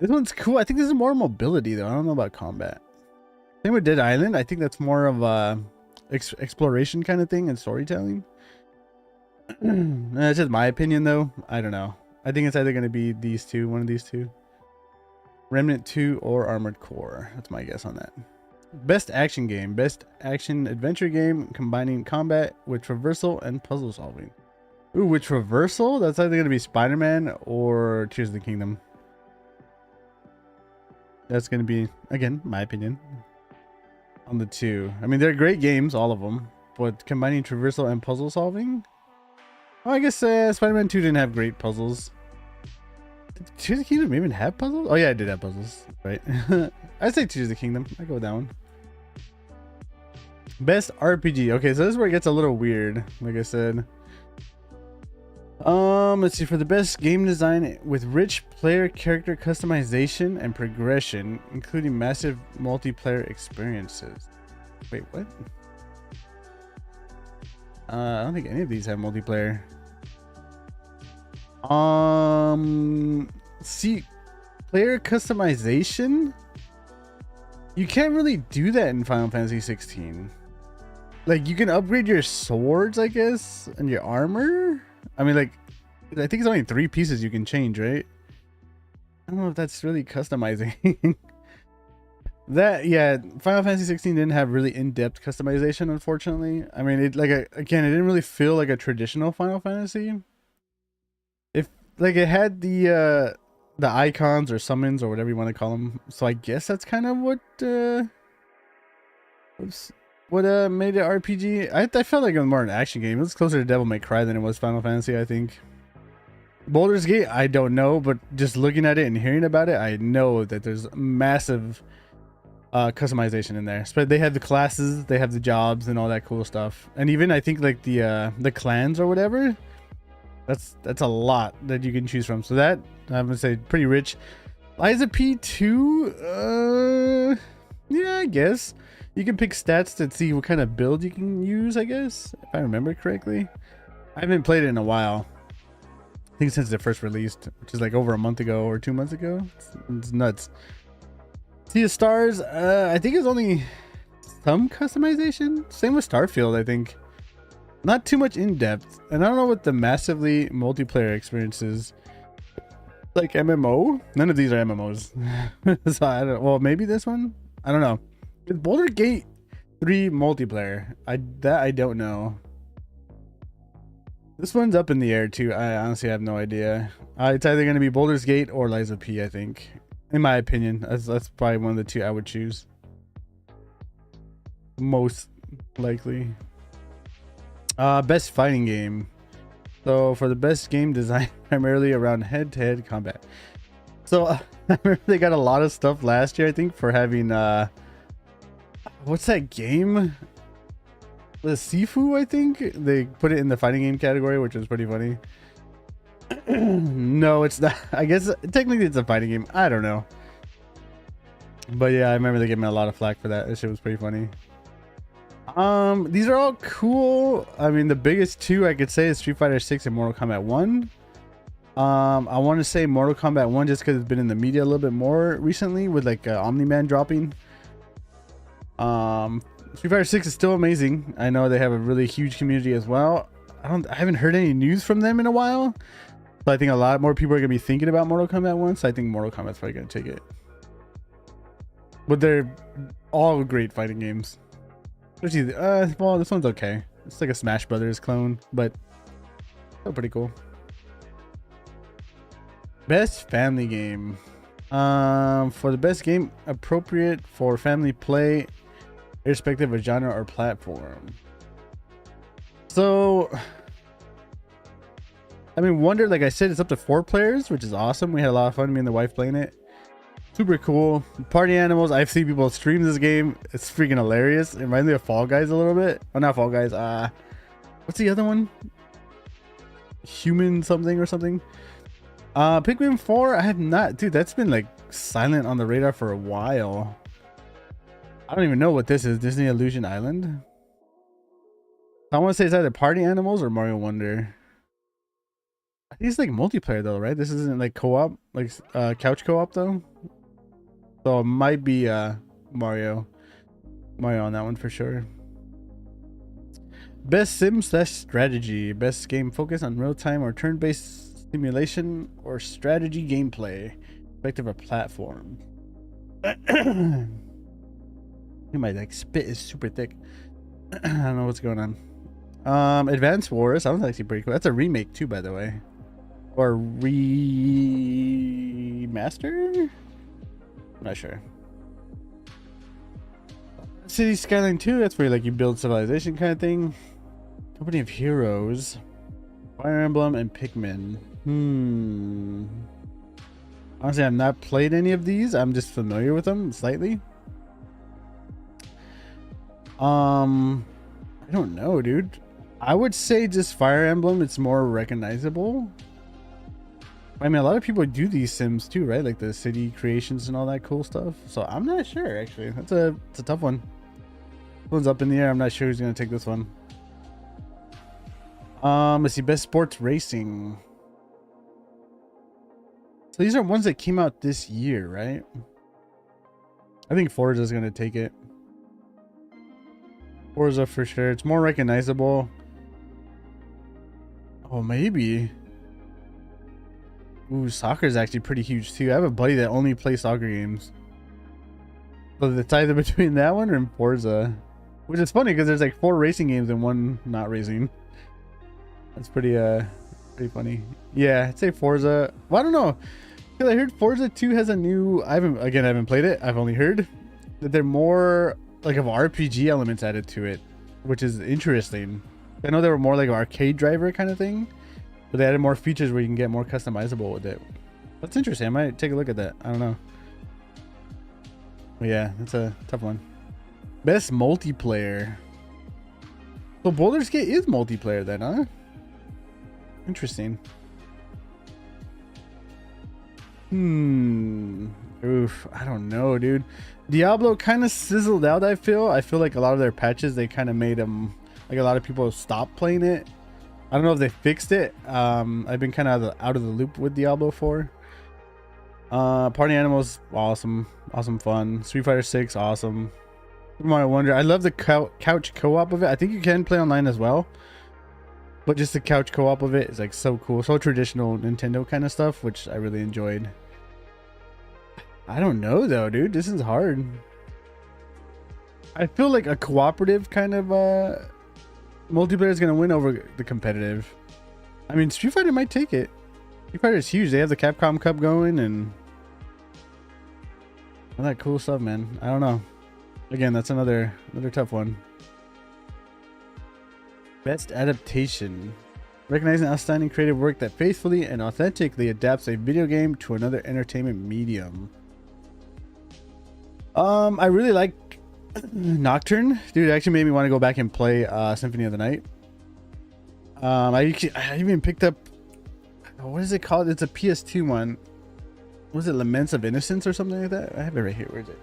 This one's cool. I think this is more mobility, though. I don't know about combat. Same with Dead Island. I think that's more of a exploration kind of thing and storytelling. That's just my opinion, though. I don't know. I think it's either going to be these two, one of these two. Remnant 2 or Armored Core. That's my guess on that. Best action game. Best action adventure game combining combat with traversal and puzzle solving. Ooh, with traversal? That's either going to be Spider-Man or Tears of the Kingdom. That's going to be, again, my opinion on the two. I mean, they're great games, all of them. But combining traversal and puzzle solving? Oh, I guess Spider-Man 2 didn't have great puzzles. Did Tears of the Kingdom even have puzzles? Oh yeah, I did have puzzles, right? I'd say Tears of the Kingdom. I go with that one. Best RPG. Okay, so this is where it gets a little weird, like I said. Let's see, for the best game design with rich player character customization and progression, including massive multiplayer experiences. Wait, what? I don't think any of these have multiplayer. See, player customization? You can't really do that in Final Fantasy 16. Like, you can upgrade your swords, I guess, and your armor. I mean, like, I think it's only 3 pieces you can change, right? I don't know if that's really customizing. That, yeah, Final Fantasy 16 didn't have really in-depth customization, unfortunately. I mean, it like again, it didn't really feel like a traditional Final Fantasy. If like it had the icons or summons or whatever you want to call them. So I guess that's kind of what oops, what made it RPG. I felt like it was more an action game. It was closer to Devil May Cry than it was Final Fantasy, I think. Baldur's Gate, I don't know, but just looking at it and hearing about it, I know that there's massive customization in there. But they have the classes, they have the jobs and all that cool stuff. And even I think like the clans or whatever, that's a lot that you can choose from. So that I'm gonna say pretty rich. Liza P2, yeah, I guess. You can pick stats to see what kind of build you can use, I guess, if I remember correctly. I haven't played it in a while. I think since it first released, which is like over a month ago or 2 months ago. It's nuts. Sea of Stars, I think it's only some customization. Same with Starfield, I think. Not too much in depth. And I don't know what the massively multiplayer experience is. Like MMO? None of these are MMOs. So I don't, well, maybe this one? I don't know. Is Boulder Gate 3 multiplayer? I don't know. This one's up in the air too. I honestly have no idea. It's either going to be Baldur's Gate or Liza P, I think. In my opinion, that's probably one of the 2 I would choose. Most likely. Best fighting game. So for the best game design, primarily around head-to-head combat. So I remember they got a lot of stuff last year, I think, for having what's that game? The Sifu, I think they put it in the fighting game category, which was pretty funny. No, it's not. I guess technically it's a fighting game. I don't know. But yeah, I remember they gave me a lot of flack for that. That shit was pretty funny. These are all cool. I mean, the biggest 2 I could say is Street Fighter 6 and Mortal Kombat 1. I want to say Mortal Kombat 1 just because it's been in the media a little bit more recently with like Omni-Man dropping. Street Fighter 6 is still amazing. I know they have a really huge community as well. I haven't heard any news from them in a while. So I think a lot more people are gonna be thinking about Mortal Kombat 1. So I think Mortal Kombat's probably gonna take it. But they're all great fighting games. Especially well, this one's okay. It's like a Smash Brothers clone, but still pretty cool. Best family game. For the best game appropriate for family play, irrespective of genre or platform. So I mean, Wonder, like I said, it's up to 4 players, which is awesome. We had a lot of fun, me and the wife playing it. Super cool. Party Animals, I've seen people stream this game. It's freaking hilarious. It reminds me of Fall Guys a little bit. Oh, not Fall Guys. What's the other one? Human something or something. Pikmin 4, I have not. Dude, that's been like silent on the radar for a while. I don't even know what this is. Disney Illusion Island? I want to say it's either Party Animals or Mario Wonder. I think it's like multiplayer though, right? This isn't like co-op, like couch co-op though. So it might be Mario on that one for sure. Best sim / strategy. Best game focused on real-time or turn-based simulation or strategy gameplay. Effective or platform. My like spit is super thick. I don't know what's going on. Advanced Wars. That one's actually pretty cool. That's a remake too, by the way. Or remaster? I'm not sure. City Skyline 2, that's where like you build civilization kind of thing. Company of Heroes. Fire Emblem and Pikmin. Honestly, I've not played any of these. I'm just familiar with them slightly. I don't know, dude. I would say just Fire Emblem. It's more recognizable. I mean, a lot of people do these sims too, right? Like the city creations and all that cool stuff. So I'm not sure, actually. It's a tough one. This one's up in the air. I'm not sure who's gonna take this one. Let's see, best sports racing. So these are ones that came out this year, right? I think Forza's gonna take it. Forza for sure. It's more recognizable. Oh, maybe. Ooh, soccer is actually pretty huge too. I have a buddy that only plays soccer games. So it's either between that one or Forza. Which is funny because there's like 4 racing games and 1 not racing. That's pretty funny. Yeah, I'd say Forza. Well, I don't know. Because I heard Forza 2 has a new... I haven't played it. I've only heard that they're more like of RPG elements added to it, which is interesting. I know they were more like an arcade driver kind of thing, but they added more features where you can get more customizable with it. That's interesting. I might take a look at that. I don't know. But yeah, that's a tough one. Best multiplayer. So Baldur's Gate is multiplayer then, huh? Interesting. Oof. I don't know, dude. Diablo kind of sizzled out, I feel. I feel like a lot of their patches, they kind of made them... Like a lot of people stopped playing it. I don't know if they fixed it. I've been kind of out of the loop with Diablo 4. Party Animals, awesome. Awesome fun. Street Fighter 6, awesome. Super Mario Wonder. I love the couch co-op of it. I think you can play online as well. But just the couch co-op of it is like so cool. So traditional Nintendo kind of stuff, which I really enjoyed. I don't know though, dude. This is hard. I feel like a cooperative kind of multiplayer is going to win over the competitive. I mean, Street Fighter might take it. Street Fighter is huge. They have the Capcom Cup going and all that cool stuff, man. I don't know. Again, that's another tough one. Best adaptation. Recognizing outstanding creative work that faithfully and authentically adapts a video game to another entertainment medium. I really like Nocturne. Dude, it actually made me want to go back and play Symphony of the Night. I even picked up... What is it called? It's a PS2 one. Was it Laments of Innocence or something like that? I have it right here. Where is it?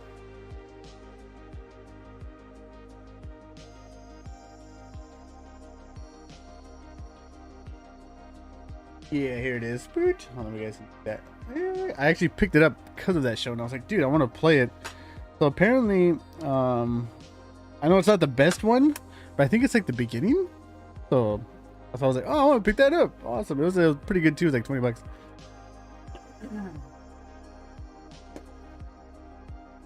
Yeah, here it is. Hold on, let me guys see that. I actually picked it up because of that show, and I was like, dude, I want to play it. So apparently, I know it's not the best one, but I think it's like the beginning. So I was like, oh, I want to pick that up. Awesome. It was pretty good too. It was like $20.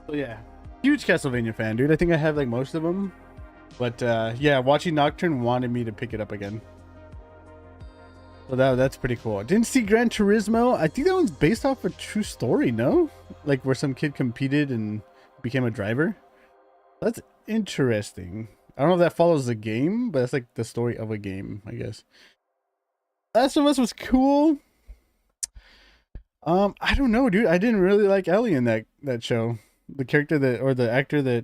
So yeah, huge Castlevania fan, dude. I think I have like most of them. But yeah, watching Nocturne wanted me to pick it up again. So that's pretty cool. Didn't see Gran Turismo. I think that one's based off a true story, no? Like where some kid competed and became a driver. That's interesting. I don't know if that follows the game, but it's like the story of a game, I guess. Last of Us was cool. I don't know, dude. I didn't really like Ellie in that show. The character that, or the actor that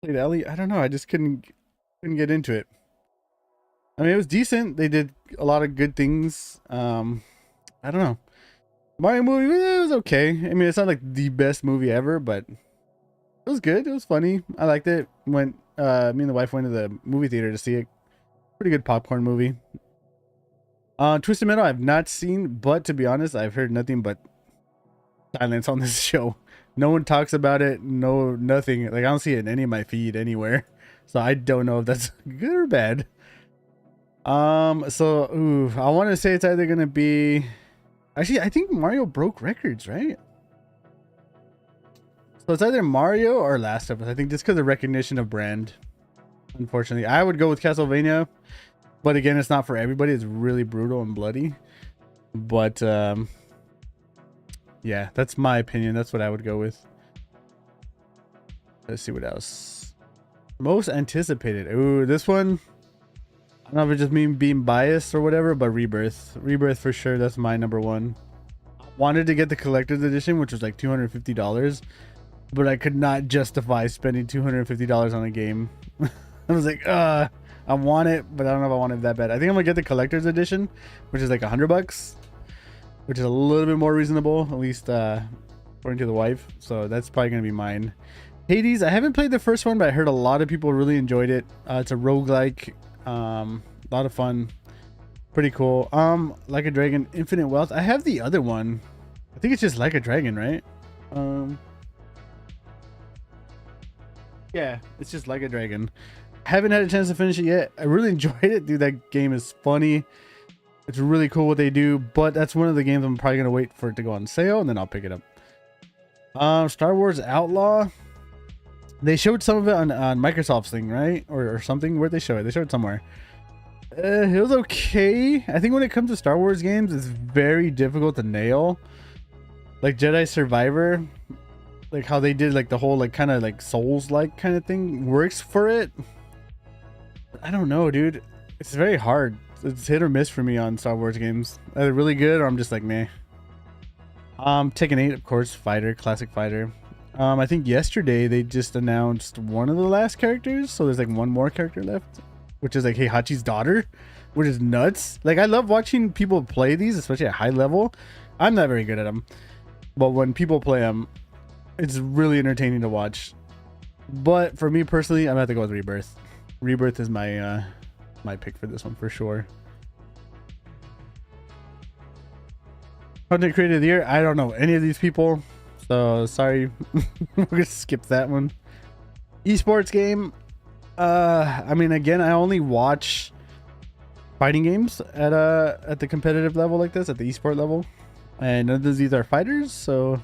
played Ellie. I don't know. I just couldn't get into it. I mean, it was decent. They did a lot of good things. I don't know. Mario movie, it was okay. I mean, it's not like the best movie ever, but it was good. It was funny. I liked it. Me and the wife went to the movie theater to see it. Pretty good popcorn movie. Twisted Metal, I've not seen, but to be honest, I've heard nothing but silence on this show. No one talks about it. No, nothing. Like, I don't see it in any of my feed anywhere. So I don't know if that's good or bad. So I want to say it's either gonna be, actually I think Mario broke records, right? So it's either Mario or Last of Us. I think just because of recognition of brand. Unfortunately, I would go with Castlevania, but again, it's not for everybody. It's really brutal and bloody. But yeah, that's my opinion. That's what I would go with. Let's see what else. Most anticipated. Ooh, this one. I don't know if it's just me being biased or whatever, but Rebirth. Rebirth for sure. That's my number one. Wanted to get the collector's edition, which was like $250, but I could not justify spending $250 on a game. I was like, I want it, but I don't know if I want it that bad. I think I'm gonna get the collector's edition, which is like $100, which is a little bit more reasonable, at least according to the wife. So that's probably gonna be mine. Hades, I haven't played the first one, but I heard a lot of people really enjoyed it. It's a roguelike. A lot of fun, pretty cool. Like a Dragon, Infinite Wealth. I have the other one. I think it's just Like a Dragon, right? Yeah, it's just Like a Dragon. Haven't had a chance to finish it yet. I really enjoyed it, dude. That game is funny. It's really cool what they do, but that's one of the games I'm probably gonna wait for it to go on sale and then I'll pick it up. Star Wars Outlaw. They showed some of it on Microsoft's thing, right? Or something. Where'd they show it? They showed it somewhere. It was okay. I think when it comes to Star Wars games, it's very difficult to nail. Like Jedi Survivor, like how they did like the whole like kind of like Souls-like kind of thing works for it. I don't know, dude. It's very hard. It's hit or miss for me on Star Wars games. Either really good or I'm just like meh. Tekken 8, of course, fighter, classic fighter. I think yesterday they just announced one of the last characters, so there's like one more character left, which is like Heihachi's daughter, which is nuts. Like I love watching people play these, especially at high level. I'm not very good at them, but when people play them, it's really entertaining to watch. But for me personally, I'm gonna have to go with Rebirth. Rebirth is my my pick for this one for sure. Content Creator of the Year, I don't know any of these people, so sorry. We're gonna skip that one. Esports game, I mean, again, I only watch fighting games at the competitive level like this, at the esport level, and none of these are fighters. So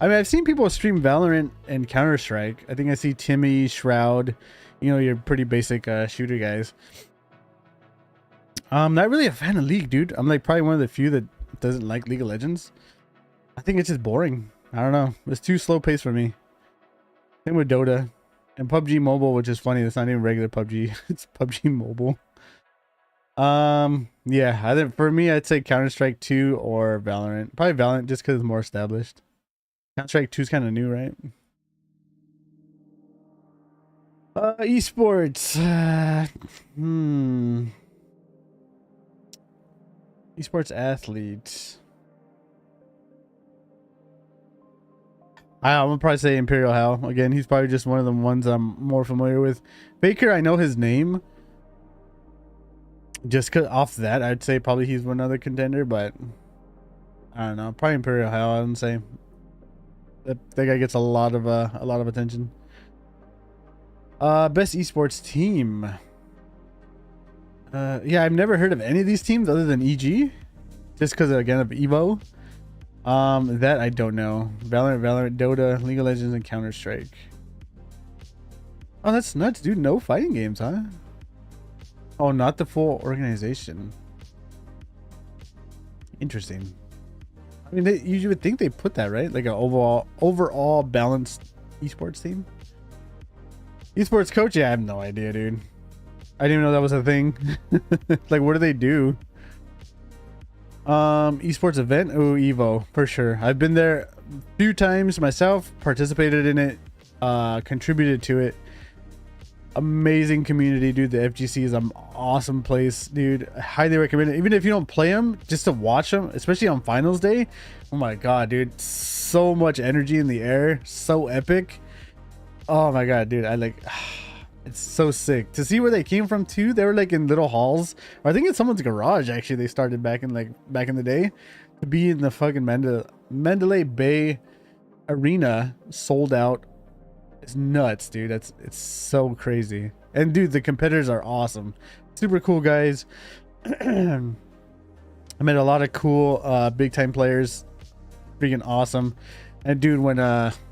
I mean, I've seen people stream Valorant and Counter-Strike. I think I see Timmy, Shroud, you know, your pretty basic shooter guys. Not really a fan of League, dude. I'm like probably one of the few that doesn't like League of Legends. I think it's just boring. I don't know. It's too slow paced for me. Same with Dota and PUBG Mobile, which is funny. It's not even regular PUBG. It's PUBG Mobile. Yeah, I think for me, I'd say Counter-Strike 2 or Valorant. Probably Valorant just because it's more established. Counter-Strike 2 is kind of new, right? Esports. Esports athlete. I'm gonna probably say Imperial Hal. Again, he's probably just one of the ones I'm more familiar with. Faker, I know his name. Just cause off that, I'd say probably he's one other contender, but I don't know. Probably Imperial Hal, I would say. That guy gets a lot of attention. Best esports team. Yeah, I've never heard of any of these teams other than EG, just because again of Evo. That I don't know. Valorant, Dota, League of Legends, and Counter-Strike. Oh, that's nuts, dude. No fighting games, huh? Oh, not the full organization. Interesting. I mean, you would think they put that, right? Like an overall balanced esports team. Esports coach? Yeah, I have no idea, dude. I didn't even know that was a thing. Like, what do they do? Esports event? Oh, Evo, for sure. I've been there a few times myself, participated in it, contributed to it. Amazing community, dude. The FGC is an awesome place, dude. I highly recommend it. Even if you don't play them, just to watch them, especially on finals day. Oh my god, dude. So much energy in the air. So epic. Oh my god, dude. I like... It's so sick to see where they came from too. They were like in little halls, or I think it's someone's garage actually. They started back in the day to be in the fucking Mandalay Bay arena, sold out. It's nuts, dude. It's so crazy. And dude, the competitors are awesome, super cool guys. I met a lot of cool big time players, freaking awesome. And dude, when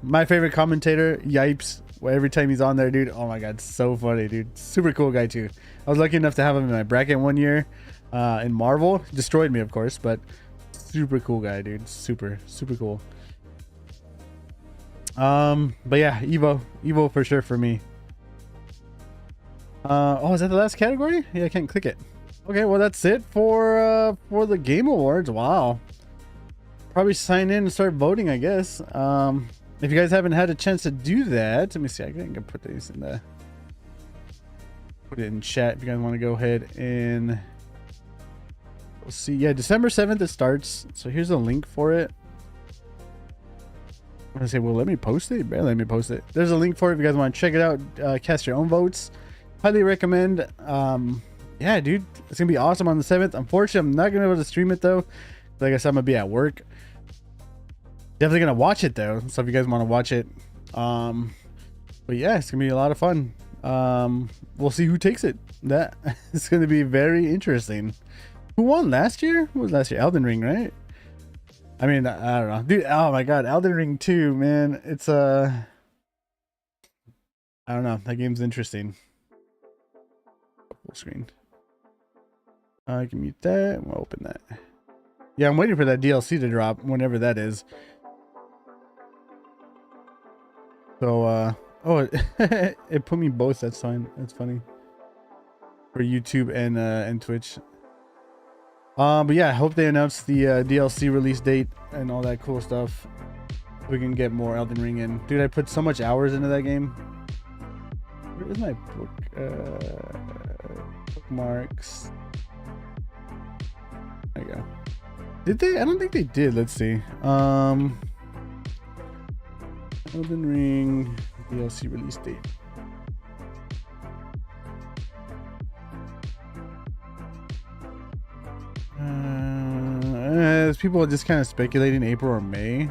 my favorite commentator, Yipes, every time he's on there, dude, oh my god, so funny, dude. Super cool guy too. I was lucky enough to have him in my bracket one year in Marvel. Destroyed me, of course, but super cool guy, dude. Super cool. But yeah, Evo for sure for me. Oh, is that the last category? Yeah, I can't click it. Okay, well that's it for the Game Awards. Wow. Probably sign in and start voting, I guess. If you guys haven't had a chance to do that, let me see. I can put these in put it in chat if you guys want to go ahead and we'll see. Yeah, December 7th it starts. So here's a link for it. I'm gonna say, well, let me post it. Barely let me post it. There's a link for it if you guys want to check it out. Cast your own votes. Highly recommend. Yeah, dude, it's gonna be awesome on the 7th. Unfortunately, I'm not gonna be able to stream it though. Like I said, I'm gonna be at work. Definitely gonna watch it though, so if you guys want to watch it, but yeah, it's gonna be a lot of fun. We'll see who takes it. That it's gonna be very interesting. Who won last year? Who was last year? Elden Ring, right? I mean, I don't know, dude. Oh my god, Elden Ring 2, man. It's I don't know. That game's interesting. Full screen. I can mute that. We'll open that. Yeah, I'm waiting for that DLC to drop whenever that is. So, oh, it put me both. That's fine. That's funny. For YouTube and Twitch. But yeah, I hope they announce the DLC release date and all that cool stuff. We can get more Elden Ring in. Dude, I put so much hours into that game. Where is my book? Bookmarks. There you go. Did they? I don't think they did. Let's see. Elden Ring DLC release date. People are just kind of speculating April or May. It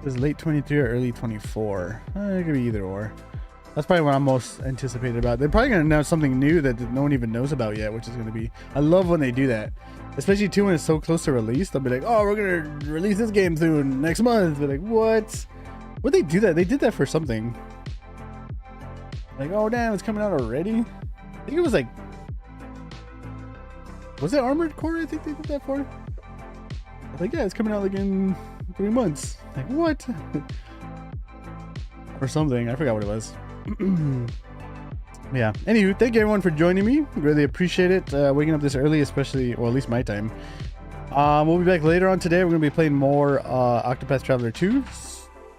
was late 23 or early 24. It could be either or. That's probably what I'm most anticipated about. They're probably going to announce something new that no one even knows about yet, which is going to be... I love when they do that. Especially too when it's so close to release. They'll be like, oh, we're going to release this game soon next month. They're like, what? Would they do that? They did that for something. Like, oh, damn, it's coming out already? I think it was like... Was it Armored Core? I think they did that for. Like, yeah, it's coming out like in 3 months. Like, what? Or something. I forgot what it was. Yeah. Anywho, thank you everyone for joining me. Really appreciate it. Waking up this early, especially, or at least my time. We'll be back later on today. We're gonna be playing more Octopath Traveler 2.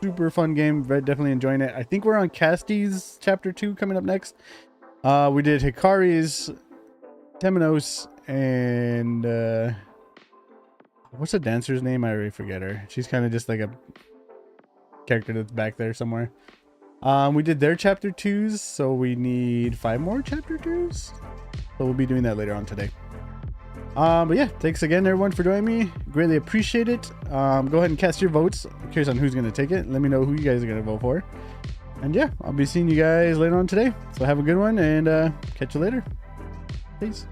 Super fun game. Very definitely enjoying it. I think we're on Casty's chapter 2 coming up next. We did Hikari's, Temenos, and what's the dancer's name? I already forget her. She's kind of just like a character that's back there somewhere. We did their chapter 2s, so we need 5 more chapter 2s. So we'll be doing that later on today. But yeah, thanks again everyone for joining me. Greatly appreciate it. Go ahead and cast your votes. I'm curious on who's going to take it. Let me know who you guys are going to vote for. And yeah, I'll be seeing you guys later on today. So have a good one, and catch you later. Peace.